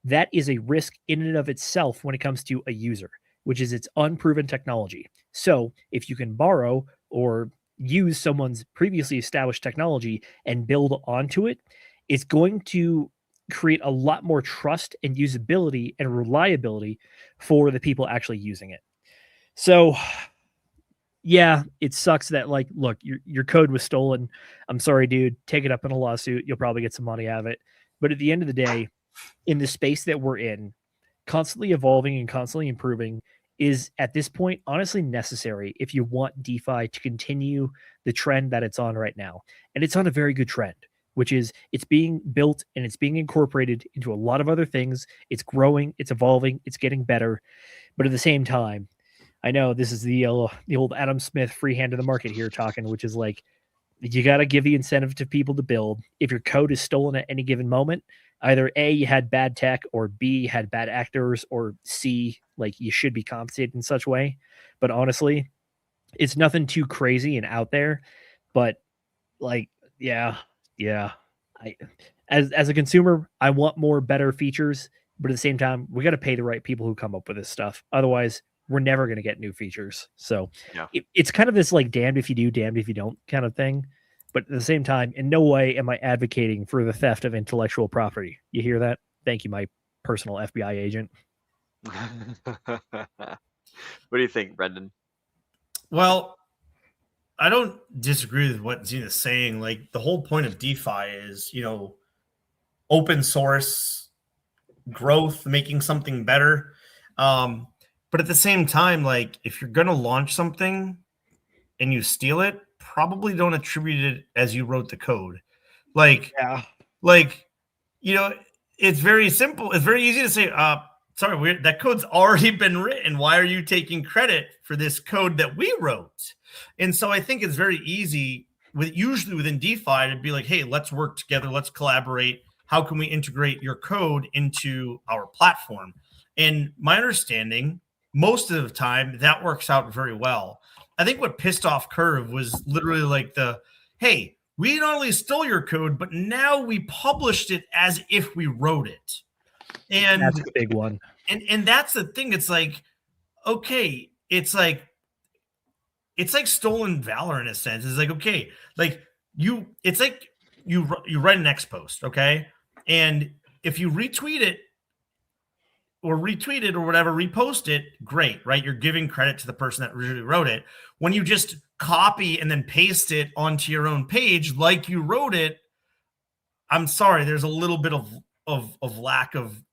That is a risk in and of itself when it comes to a user, which is its unproven technology. So if you can borrow or use someone's previously established technology and build onto it, it's going to create a lot more trust and usability and reliability for the people actually using it. So yeah, it sucks that, like, look, your code was stolen. I'm sorry, dude. Take it up in a lawsuit. You'll probably get some money out of it. But at the end of the day, in the space that we're in, constantly evolving and constantly improving is at this point honestly necessary if you want DeFi to continue the trend that it's on right now. And it's on a very good trend, which is it's being built and it's being incorporated into a lot of other things. It's growing, it's evolving, it's getting better. But at the same time, I know this is the old Adam Smith free hand of the market here talking, which is like, you got to give the incentive to people to build. If your code is stolen at any given moment, either A, you had bad tech, or B, you had bad actors, or C, like, you should be compensated in such way. But honestly, it's nothing too crazy and out there. But like, yeah. As a consumer, I want more better features, but at the same time, we got to pay the right people who come up with this stuff. Otherwise, we're never going to get new features. So yeah. It's kind of this like damned if you do, damned if you don't kind of thing. But at the same time, in no way am I advocating for the theft of intellectual property. You hear that? Thank you, my personal FBI agent. What do you think, Brendan? Well, I don't disagree with what Zena's saying. Like, the whole point of DeFi is, open source growth, making something better. But at the same time, like, if you're going to launch something and you steal it, probably don't attribute it as you wrote the code. Like, it's very simple. It's very easy to say, sorry, that code's already been written. Why are you taking credit for this code that we wrote? And so I think it's very easy usually within DeFi to be like, hey, let's work together. Let's collaborate. How can we integrate your code into our platform? And my understanding, most of the time, that works out very well. I think what pissed off Curve was literally like hey, we not only stole your code, but now we published it as if we wrote it. And that's a big one. And that's the thing. It's like, okay, it's like stolen valor in a sense. It's like, okay, it's like you write an X post, okay? And if you retweet it or whatever, repost it, great, right? You're giving credit to the person that originally wrote it. When you just copy and then paste it onto your own page like you wrote it, I'm sorry, there's a little bit of lack of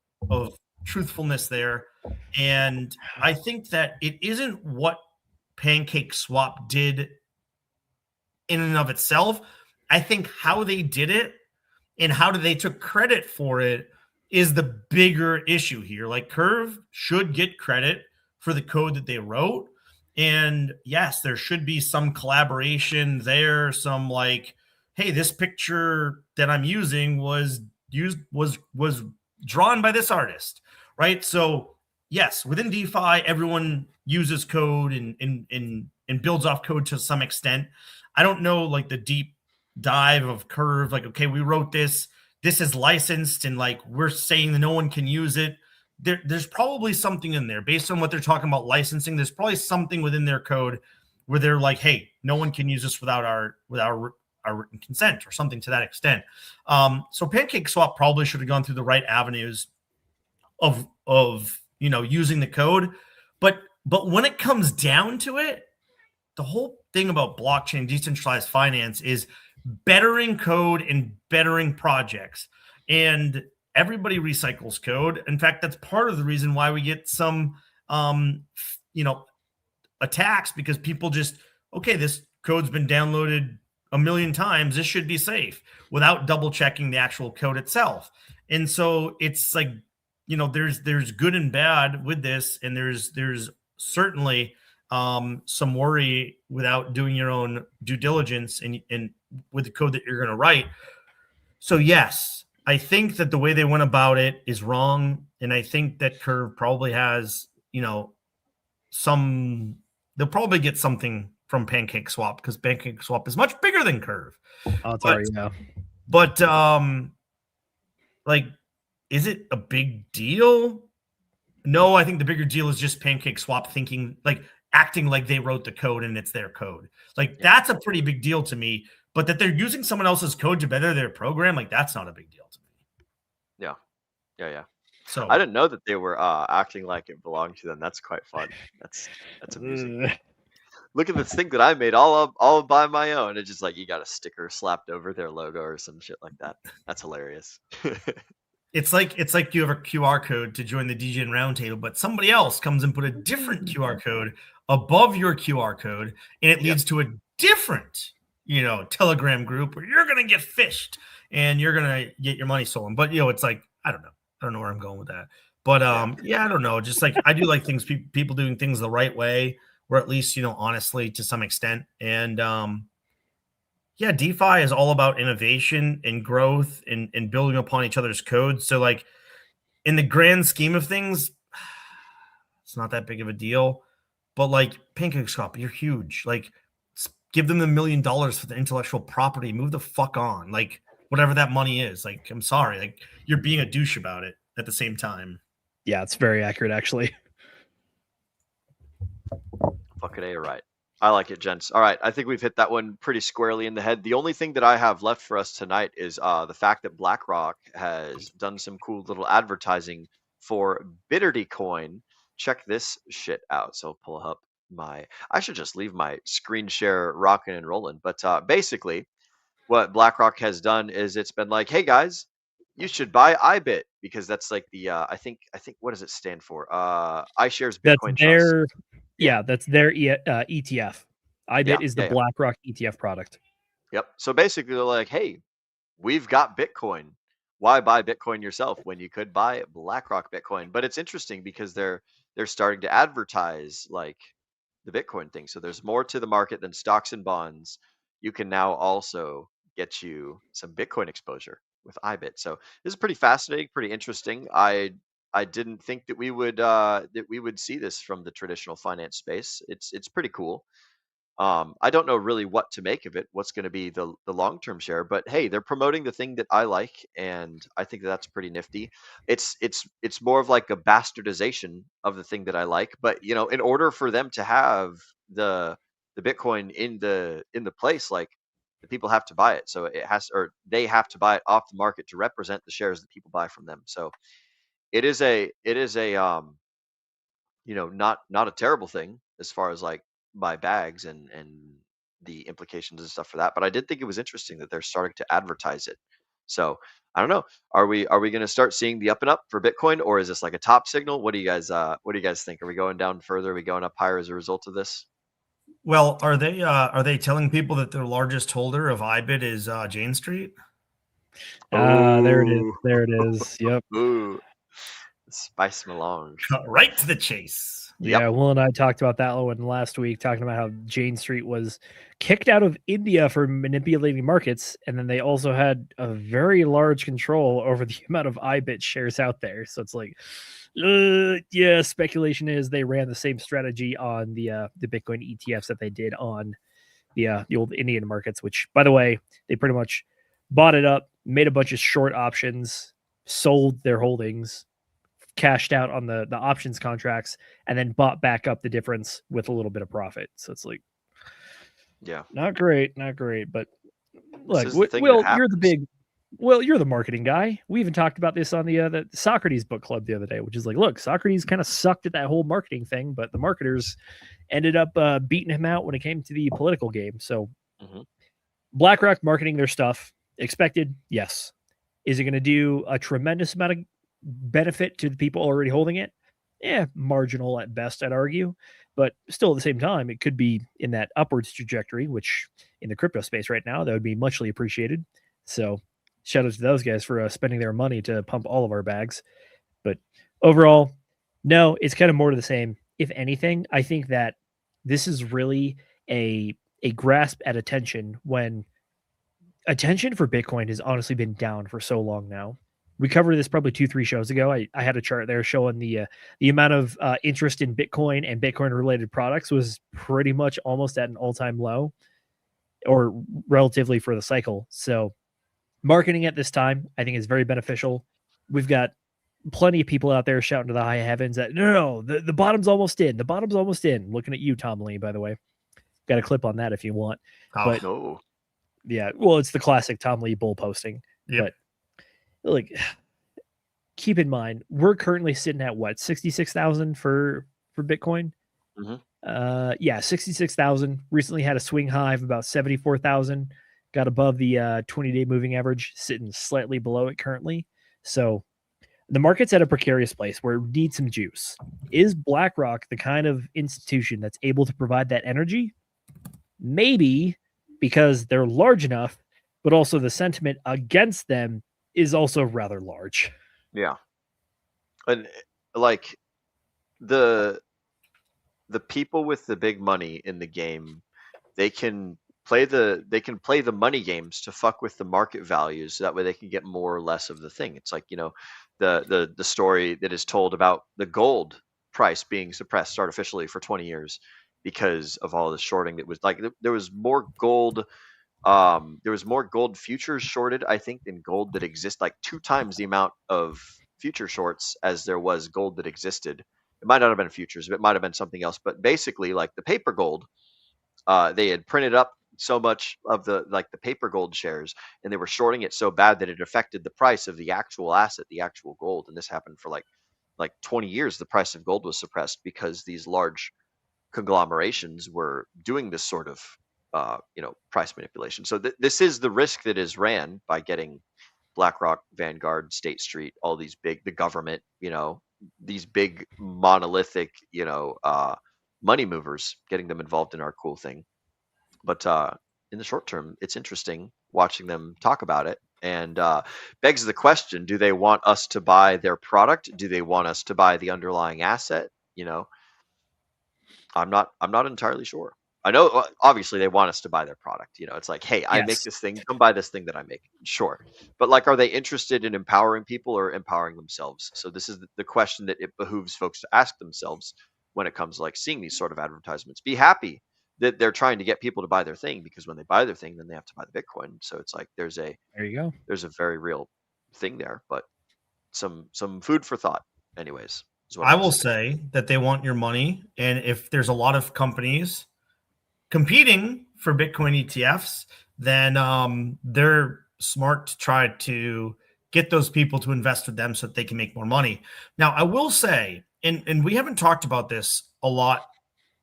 truthfulness there. And I think that it isn't what PancakeSwap did in and of itself. I think how they did it and how they took credit for it is the bigger issue here. Like Curve should get credit for the code that they wrote. And yes, there should be some collaboration there, some like, hey, this picture that I'm using was drawn by this artist, right? So yes, within DeFi, everyone uses code and builds off code to some extent. I don't know like the deep dive of Curve, like, okay, we wrote this is licensed and like we're saying that no one can use it. There's probably something in there based on what they're talking about licensing. There's probably something within their code where they're like, hey, no one can use this without our written consent or something to that extent. So PancakeSwap probably should have gone through the right avenues of using the code. But when it comes down to it, the whole thing about blockchain, decentralized finance is bettering code and bettering projects. And everybody recycles code. In fact, that's part of the reason why we get some, attacks, because people just, okay, this code's been downloaded a million times. This should be safe, without double checking the actual code itself. And so it's like, there's good and bad with this. And there's certainly some worry without doing your own due diligence and with the code that you're going to write. So yes, I think that the way they went about it is wrong. And I think that Curve probably has, they'll probably get something from PancakeSwap, because PancakeSwap is much bigger than Curve. Oh, sorry, yeah. But is it a big deal? No, I think the bigger deal is just PancakeSwap acting like they wrote the code and it's their code. That's a pretty big deal to me. But that they're using someone else's code to better their program, that's not a big deal to me. Yeah. So I didn't know that they were acting like it belonged to them. That's quite fun. That's amusing. Look at this thing that I made all by my own. It's just like you got a sticker slapped over their logo or some shit like that. That's hilarious. It's like you have a QR code to join the DGen Roundtable, but somebody else comes and put a different QR code above your QR code, and it leads to a different, Telegram group where you're gonna get fished and you're gonna get your money stolen. But it's like, I don't know where I'm going with that. But I don't know. Just like I do like things, people doing things the right way, or at least honestly to some extent. And DeFi is all about innovation and growth and building upon each other's code. So like in the grand scheme of things, it's not that big of a deal. But like PancakeSwap, you're huge. Like give them $1 million for the intellectual property. Move the fuck on. Like whatever that money is. Like, I'm sorry. Like you're being a douche about it at the same time. Yeah, it's very accurate, actually. Fucking A, right. I like it, gents. All right, I think we've hit that one pretty squarely in the head. The only thing that I have left for us tonight is the fact that BlackRock has done some cool little advertising for Bitterdy Coin. Check this shit out. So pull up I should just leave my screen share rocking and rolling. But basically, what BlackRock has done is it's been like, hey guys, you should buy IBIT, because that's like the I think what does it stand for? iShares Bitcoin Trust. That's their ETF. IBIT is the BlackRock ETF product. Yep. So basically, they're like, hey, we've got Bitcoin. Why buy Bitcoin yourself when you could buy BlackRock Bitcoin? But it's interesting because they're starting to advertise like the Bitcoin thing. So there's more to the market than stocks and bonds. You can now also get you some Bitcoin exposure with IBIT. So this is pretty fascinating, pretty interesting. I didn't think that we would see this from the traditional finance space. It's pretty cool. I don't know really what to make of it, what's going to be the long-term share, but hey, they're promoting the thing that I like, and I think that's pretty nifty. It's more of like a bastardization of the thing that I like, but in order for them to have the Bitcoin in the place, like the people have to buy it. So they have to buy it off the market to represent the shares that people buy from them. So it is a not a terrible thing as far as like buy bags and the implications and stuff for that. But I did think it was interesting that they're starting to advertise it. So I don't know. Are we going to start seeing the up and up for Bitcoin, or is this like a top signal? What do you guys think? Are we going down further? Are we going up higher as a result of this? Well, are they telling people that their largest holder of IBIT is Jane Street? There it is. Ooh. There it is. Yep. Ooh, spice melange. Cut right to the chase. Yeah, Will and I talked about that one last week, talking about how Jane Street was kicked out of India for manipulating markets, and then they also had a very large control over the amount of iBit shares out there. So it's like, yeah, speculation is they ran the same strategy on the Bitcoin ETFs that they did on the old Indian markets, which, by the way, they pretty much bought it up, made a bunch of short options, sold their holdings, cashed out on the options contracts, and then bought back up the difference with a little bit of profit. So it's like, Yeah. not great. But look, is the thing Will, that you're the happens. you're the marketing guy. We even talked about this on the Socrates book club the other day, which is like, look, Socrates kind of sucked at that whole marketing thing, but the marketers ended up beating him out when it came to the political game. So Mhm. BlackRock marketing their stuff, expected, yes. Is it going to do a tremendous amount of benefit to the people already holding it? Marginal at best, I'd argue. But still, at the same time, it could be in that upwards trajectory, which in the crypto space right now, that would be muchly appreciated. So shout out to those guys for spending their money to pump all of our bags. But overall, no, it's kind of more to the same. If anything, I think that this is really a grasp at attention, when attention for Bitcoin has honestly been down for so long now. We covered this probably 2-3 shows ago. I had a chart there showing the amount of interest in Bitcoin and Bitcoin related products was pretty much almost at an all-time low, or relatively for the cycle. So marketing at this time, I think, is very beneficial. We've got plenty of people out there shouting to the high heavens that no, the bottom's almost in. The bottom's almost in. Looking at you, Tom Lee, by the way. Got a clip on that if you want. But no. Yeah, well, it's the classic Tom Lee bull posting. Yep. But like, keep in mind, we're currently sitting at what, 66,000 for Bitcoin. Mhm. 66,000. Recently had a swing high of about 74,000. Got above the 20-day moving average, sitting slightly below it currently. So the market's at a precarious place where it needs some juice. Is BlackRock the kind of institution that's able to provide that energy? Maybe, because they're large enough, but also the sentiment against them is also rather large. Yeah. And like the people with the big money in the game, they can play the money games to fuck with the market values, so that way they can get more or less of the thing. It's like, the story that is told about the gold price being suppressed artificially for 20 years because of all the shorting that was like there was more gold futures shorted, I think, than gold that exists, like 2 times the amount of future shorts as there was gold that existed. It might not have been futures, but it might have been something else. But basically, like the paper gold, they had printed up so much of the paper gold shares, and they were shorting it so bad that it affected the price of the actual asset, the actual gold. And this happened for like 20 years. The price of gold was suppressed because these large conglomerations were doing this sort of price manipulation. So this is the risk that is ran by getting BlackRock, Vanguard, State Street, all these big, the government, these big monolithic, money movers, getting them involved in our cool thing. But in the short term, it's interesting watching them talk about it, and begs the question: do they want us to buy their product? Do they want us to buy the underlying asset? I'm not entirely sure. I know obviously they want us to buy their product. It's like, hey, I make this thing, come buy this thing that I make. Sure. But like, are they interested in empowering people or empowering themselves? So this is the question that it behooves folks to ask themselves when it comes to like seeing these sort of advertisements. Be happy that they're trying to get people to buy their thing, because when they buy their thing, then they have to buy the Bitcoin. So it's like There you go. there's a very real thing there, but some food for thought anyways. I will say that they want your money. And if there's a lot of companies competing for Bitcoin ETFs, then they're smart to try to get those people to invest with them so that they can make more money. Now, I will say, and we haven't talked about this a lot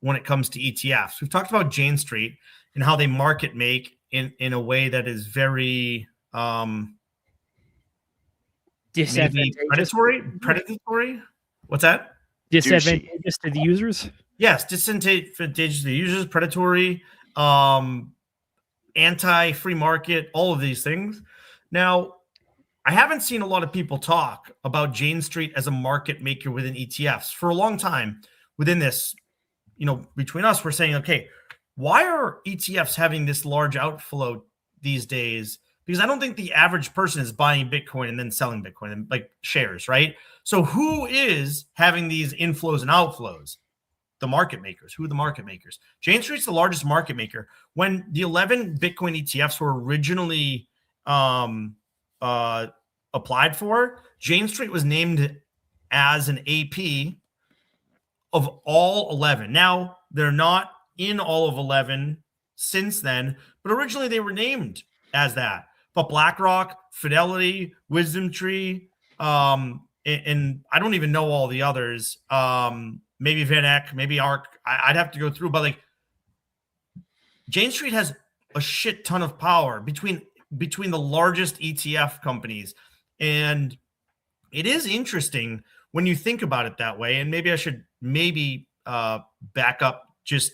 when it comes to ETFs. We've talked about Jane Street and how they market make in a way that is very maybe predatory. What's that? Disadvantageous to the users? Yes, disadvantageous to the users, predatory, anti-free market, all of these things. Now, I haven't seen a lot of people talk about Jane Street as a market maker within ETFs for a long time. Within this, between us, we're saying, okay, why are ETFs having this large outflow these days? Because I don't think the average person is buying Bitcoin and then selling Bitcoin and like shares, right? So who is having these inflows and outflows? The market makers. Who are the market makers? Jane Street's the largest market maker. When the 11 Bitcoin ETFs were originally applied for, Jane Street was named as an AP of all 11. Now, they're not in all of 11 since then, but originally they were named as that. But BlackRock, Fidelity, Wisdom Tree, and I don't even know all the others. Maybe VanEck, maybe ARK. I'd have to go through, but like Jane Street has a shit ton of power between the largest ETF companies. And it is interesting when you think about it that way. And maybe I should back up just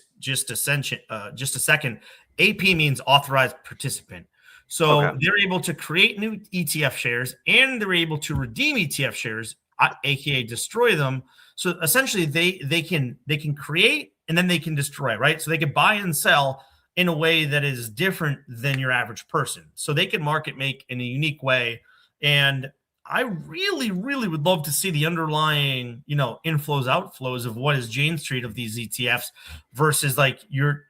a second. AP means authorized participant. So they're able to create new ETF shares and they're able to redeem ETF shares, aka destroy them. So essentially they can create and then they can destroy, right? So they can buy and sell in a way that is different than your average person. So they can market make in a unique way. And I really, really would love to see the underlying, inflows, outflows of what is Jane Street of these ETFs versus like your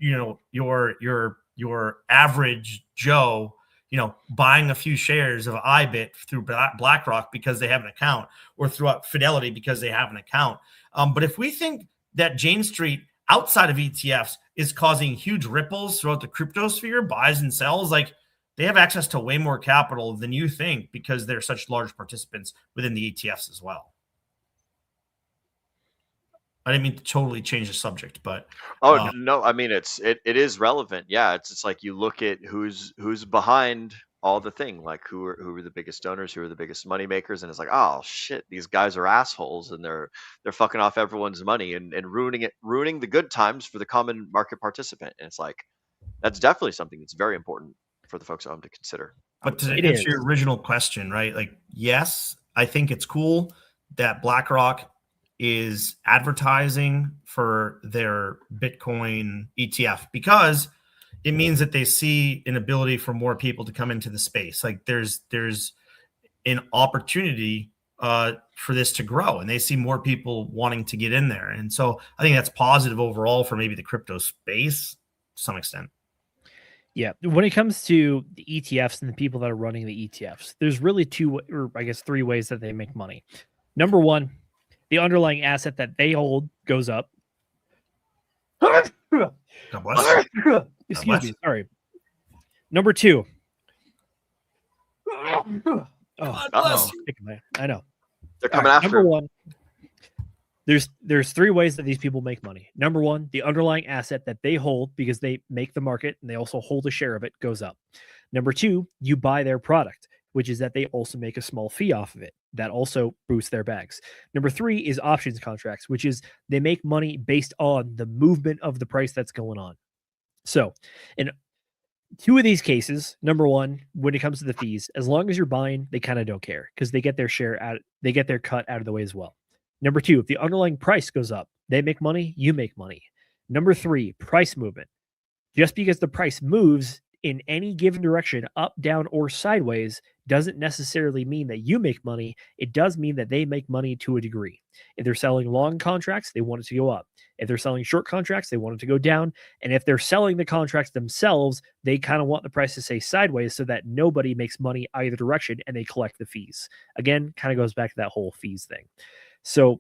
average Joe, buying a few shares of IBIT through BlackRock because they have an account, or throughout Fidelity because they have an account. But if we think that Jane Street outside of ETFs is causing huge ripples throughout the crypto sphere, buys and sells, like they have access to way more capital than you think because they're such large participants within the ETFs as well. I didn't mean to totally change the subject, but no, I mean it is relevant. Yeah, it's like you look at who's behind all the thing, like who are the biggest donors, who are the biggest money makers, and it's like, oh shit, these guys are assholes and they're fucking off everyone's money and ruining the good times for the common market participant. And it's like that's definitely something that's very important for the folks at home to consider. But to answer your original question, right? Like, yes, I think it's cool that BlackRock is advertising for their Bitcoin ETF because it means that they see an ability for more people to come into the space. Like there's an opportunity for this to grow, and they see more people wanting to get in there. And so I think that's positive overall for maybe the crypto space to some extent. Yeah. When it comes to the ETFs and the people that are running the ETFs, there's really three ways that they make money. Number one, the underlying asset that they hold goes up. God bless. Excuse me. Sorry. Number two. I know. They're coming after. Number one. There's three ways that these people make money. Number one, the underlying asset that they hold because they make the market and they also hold a share of it goes up. Number two, you buy their product, which is that they also make a small fee off of it. That also boosts their bags. Number three is options contracts, which is they make money based on the movement of the price that's going on. So in two of these cases, number one, when it comes to the fees, as long as you're buying, they kind of don't care because they get their they get their cut out of the way as well. Number two, if the underlying price goes up, they make money, you make money. Number three, price movement. Just because the price moves in any given direction, up, down, or sideways, doesn't necessarily mean that you make money. It does mean that they make money to a degree. If they're selling long contracts, they want it to go up. If they're selling short contracts, they want it to go down. And if they're selling the contracts themselves, they kind of want the price to stay sideways so that nobody makes money either direction and they collect the fees. Again, kind of goes back to that whole fees thing. So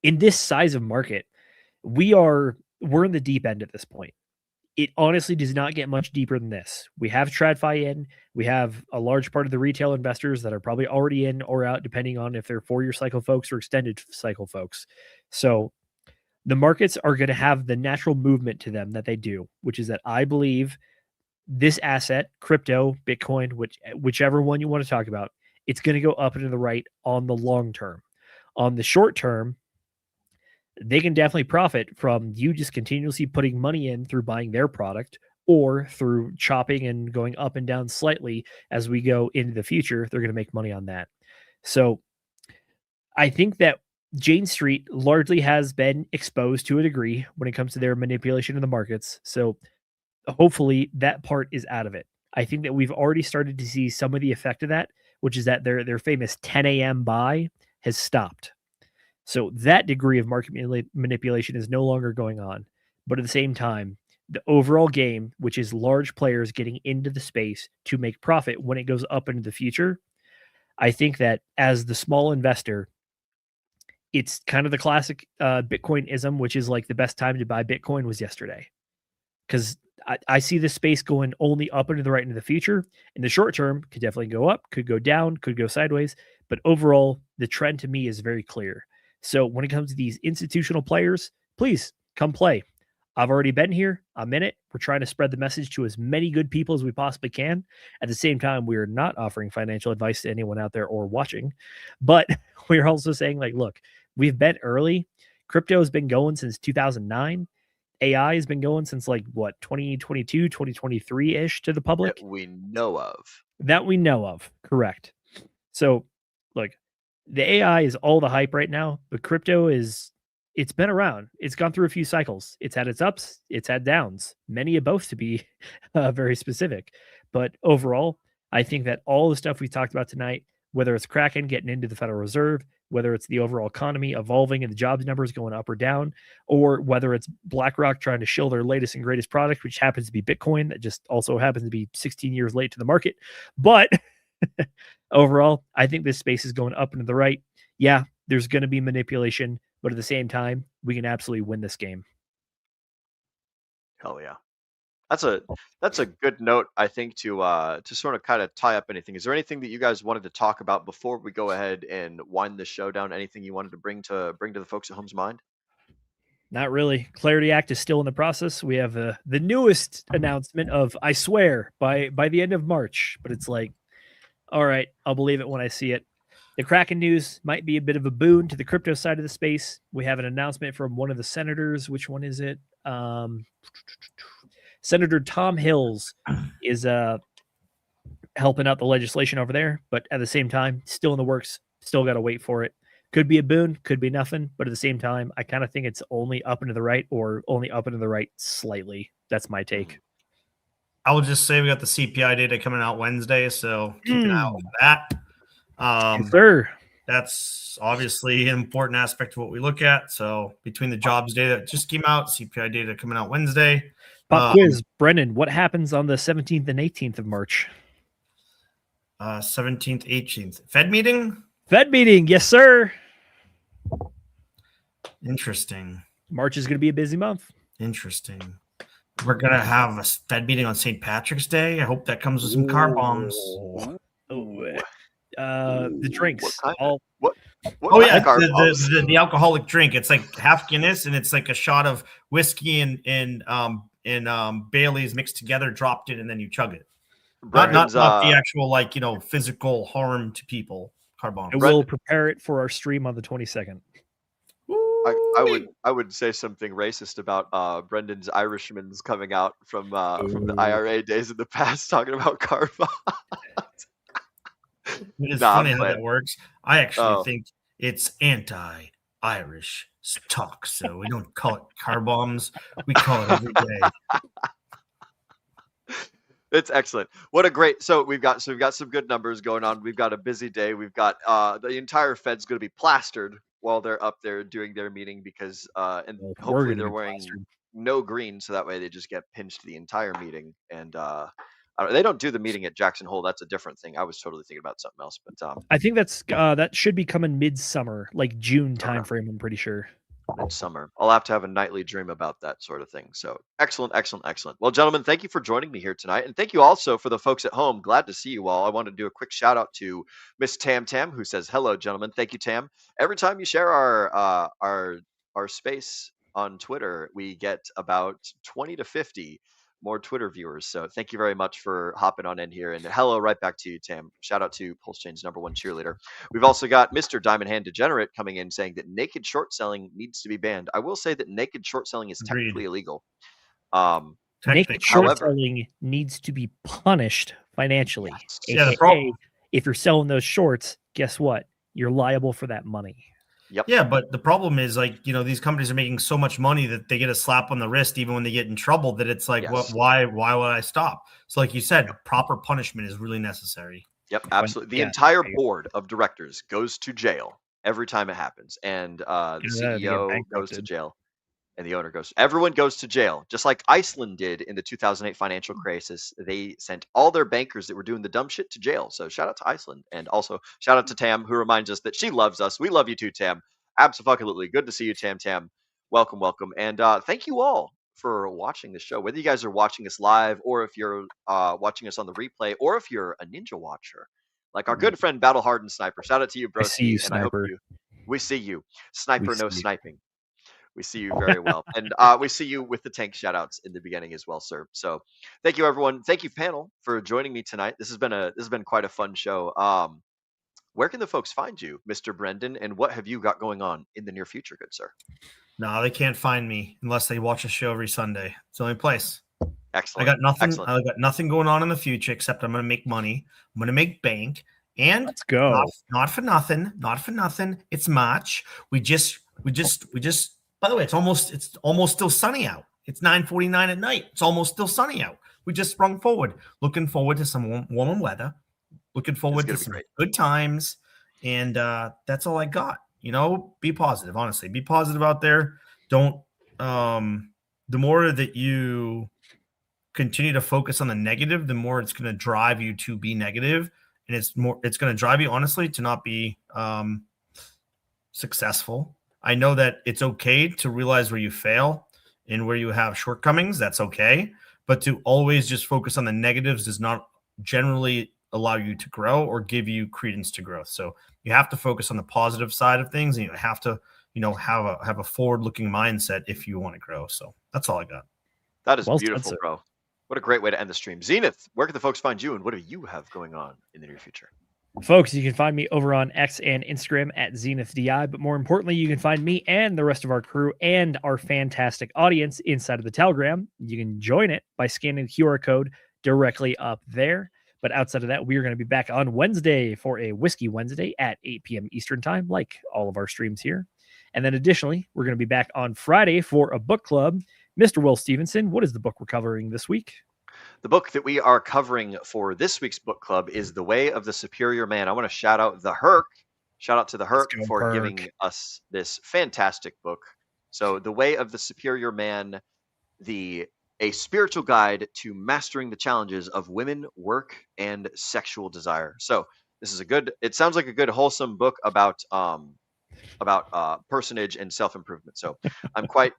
in this size of market, we're in the deep end at this point. It honestly does not get much deeper than this. We have TradFi in. We have a large part of the retail investors that are probably already in or out, depending on if they're 4-year cycle folks or extended cycle folks. So the markets are going to have the natural movement to them that they do, which is that I believe this asset, crypto, Bitcoin, whichever one you want to talk about, it's going to go up and to the right on the long term. On the short term, they can definitely profit from you just continuously putting money in through buying their product or through chopping and going up and down slightly as we go into the future, they're going to make money on that. So I think that Jane Street largely has been exposed to a degree when it comes to their manipulation of the markets. So hopefully that part is out of it. I think that we've already started to see some of the effect of that, which is that their famous 10 a.m. buy has stopped. So that degree of market manipulation is no longer going on. But at the same time, the overall game, which is large players getting into the space to make profit when it goes up into the future, I think that as the small investor, it's kind of the classic Bitcoin-ism, which is like the best time to buy Bitcoin was yesterday. Because I see this space going only up and to the right into the future. In the short term, could definitely go up, could go down, could go sideways. But overall, the trend to me is very clear. So when it comes to these institutional players, please come play. I've already been here. I'm in it. We're trying to spread the message to as many good people as we possibly can. At the same time, we are not offering financial advice to anyone out there or watching. But we're also saying, like, look, we've been early. Crypto has been going since 2009. AI has been going since like what, 2022, 2023-ish to the public? That we know of. That we know of. Correct. So look, the AI is all the hype right now, but crypto it's been around. It's gone through a few cycles. It's had its ups, it's had downs, many of both to be very specific. But overall, I think that all the stuff we talked about tonight, whether it's Kraken getting into the Federal Reserve, whether it's the overall economy evolving and the jobs numbers going up or down, or whether it's BlackRock trying to shill their latest and greatest product, which happens to be Bitcoin, that just also happens to be 16 years late to the market. But overall, I think this space is going up and to the right. Yeah, there's going to be manipulation, but at the same time, we can absolutely win this game. Hell yeah. That's a good note, I think, to sort of kind of tie up anything. Is there anything that you guys wanted to talk about before we go ahead and wind this show down? Anything you wanted to bring to the folks at home's mind? Not really. Clarity Act is still in the process. We have the newest announcement of, I swear, by the end of March. But it's like, all right, I'll believe it when I see it. The Kraken news might be a bit of a boon to the crypto side of the space. We have an announcement from one of the senators. Which one is it? Senator Tom Hills is helping out the legislation over there, but at the same time, still in the works. Still got to wait for it. Could be a boon, could be nothing, but at the same time, I kind of think it's only up and to the right, or only up and to the right slightly. That's my take. I will just say we got the CPI data coming out Wednesday, so keep an eye out for that. Yes, sir. That's obviously an important aspect of what we look at. So between the jobs data that just came out, CPI data coming out Wednesday. Pop quiz, Brennan, what happens on the 17th and 18th of March? 17th, 18th. Fed meeting? Fed meeting, yes, sir. Interesting. March is going to be a busy month. Interesting. We're going to have a Fed meeting on St. Patrick's Day. I hope that comes with some car bombs. The drinks. Oh yeah, the alcoholic drink. It's like half Guinness and it's like a shot of whiskey and Bailey's mixed together, dropped it, and then you chug it. Not the actual physical harm to people. Car bomb. I will prepare it for our stream on the 22nd. I would say something racist about Brendan's Irishman's coming out from the IRA days in the past, talking about car bombs. It's funny how that works. I actually think it's anti-Irish talk, so we don't call it car bombs. We call it every day. It's excellent. What a great. So we've got some good numbers going on. We've got a busy day. We've got the entire Fed's going to be plastered while they're up there doing their meeting because hopefully they're wearing no green, so that way they just get pinched the entire meeting. And they don't do the meeting at Jackson Hole. That's a different thing. I was totally thinking about something else, but I think that should be coming midsummer, like June timeframe. I'm pretty sure. Midsummer. I'll have to have a nightly dream about that sort of thing. So excellent. Well, gentlemen, thank you for joining me here tonight, and thank you also for the folks at home. Glad to see you all. I want to do a quick shout out to Miss Tam, who says hello, gentlemen. Thank you, Tam. Every time you share our space on Twitter, we get about 20 to 50 more Twitter viewers. So thank you very much for hopping on in here, and hello right back to you, Tam. Shout out to Pulse Chain's #1 cheerleader. We've also got Mr. Diamond Hand Degenerate coming in saying that naked short selling needs to be banned. I will say that naked short selling is technically illegal. naked short However- selling needs to be punished financially. Yes. Yeah, the AKA, problem- if you're selling those shorts, guess what? You're liable for that money. Yep. Yeah, but the problem is, like, these companies are making so much money that they get a slap on the wrist even when they get in trouble, that it's like, Yes. why would I stop? So like you said, proper punishment is really necessary. Yep, absolutely. The yeah, entire I- board of directors goes to jail every time it happens, and the Yeah, they get CEO goes to bankrupted. jail, and the owner goes. Everyone goes to jail, just like Iceland did in the 2008 financial crisis. They sent all their bankers that were doing the dumb shit to jail. So shout out to Iceland, and also shout out to Tam, who reminds us that she loves us. We love you too, Tam. Absolutely, good to see you, Tam. Tam, welcome, and thank you all for watching the show. Whether you guys are watching us live, or if you're watching us on the replay, or if you're a ninja watcher, like our good friend Battle Hardened Sniper. Shout out to you, I see you, broski, and I hope Sniper. we see you, Sniper. We No see you. sniping. We see you very well, and we see you with the tank shoutouts in the beginning as well, sir. So, thank you, everyone. Thank you, panel, for joining me tonight. This has been quite a fun show. Where can the folks find you, Mr. Brendan, and what have you got going on in the near future, good sir? No, they can't find me unless they watch a show every Sunday. It's the only place. Excellent. I got nothing. Excellent. I got nothing going on in the future except I'm going to make money. I'm going to make bank, and Let's go. not for nothing. Not for nothing. It's March. We just. By the way, it's almost still sunny out. It's 9:49 at night. It's almost still sunny out. We just sprung forward. Looking forward to some warm weather. Looking forward to some good times, and that's all I got. Be positive. Honestly, be positive out there. Don't. The more that you continue to focus on the negative, the more it's going to drive you to be negative, and it's going to drive you, honestly, to not be successful. I know that it's okay to realize where you fail and where you have shortcomings. That's okay, but to always just focus on the negatives does not generally allow you to grow or give you credence to growth. So you have to focus on the positive side of things, and you have to have a forward-looking mindset if you want to grow. So that's all I got. That is Well said, beautiful, sir. bro. What a great way to end the stream. Zenith, where can the folks find you, and what do you have going on in the near future? Folks, you can find me over on X and Instagram at ZenithDI, but more importantly, you can find me and the rest of our crew and our fantastic audience inside of the Telegram. You can join it by scanning the QR code directly up there. But outside of that, we are going to be back on Wednesday for a Whiskey Wednesday at 8 p.m. Eastern Time, like all of our streams here. And then additionally, we're going to be back on Friday for a book club. Mr. Will Stevenson, what is the book we're covering this week? The book that we are covering for this week's book club is The Way of the Superior Man. I want to shout out the Herc. Shout out to the Herc for giving us this fantastic book. So The Way of the Superior Man, a spiritual guide to mastering the challenges of women, work, and sexual desire. So this is it sounds like a good wholesome book about personage and self-improvement. So I'm quite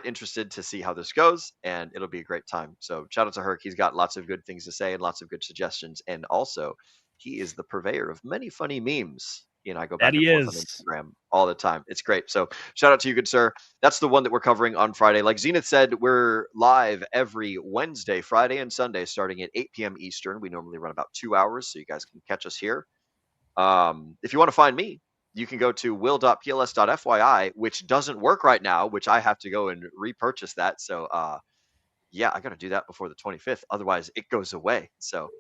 interested to see how this goes, and it'll be a great time. So shout out to Herc. He's got lots of good things to say and lots of good suggestions. And also he is the purveyor of many funny memes. He and I go back and forth on Instagram all the time. It's great. So shout out to you, good sir. That's the one that we're covering on Friday. Like Zenith said, we're live every Wednesday, Friday, and Sunday starting at 8 p.m. Eastern. We normally run about 2 hours, so you guys can catch us here. If you want to find me, you can go to will.pls.fyi, which doesn't work right now, which I have to go and repurchase that. So, yeah, I got to do that before the 25th. Otherwise, it goes away. So,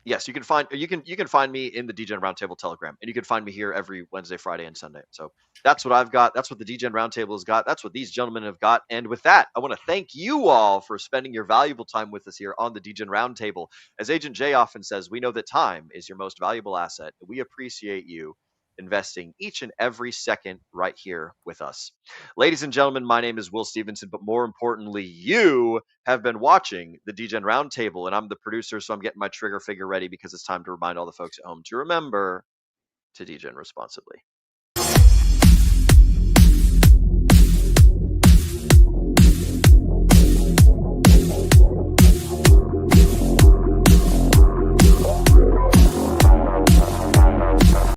yes, you can find me in the DGen Roundtable Telegram, and you can find me here every Wednesday, Friday, and Sunday. So that's what I've got. That's what the DGen Roundtable has got. That's what these gentlemen have got. And with that, I want to thank you all for spending your valuable time with us here on the DGen Roundtable. As Agent Jay often says, we know that time is your most valuable asset. We appreciate you investing each and every second right here with us. Ladies and gentlemen, my name is Will Stevenson, but more importantly, you have been watching the DGen Roundtable, and I'm the producer, so I'm getting my trigger figure ready because it's time to remind all the folks at home to remember to DGen responsibly.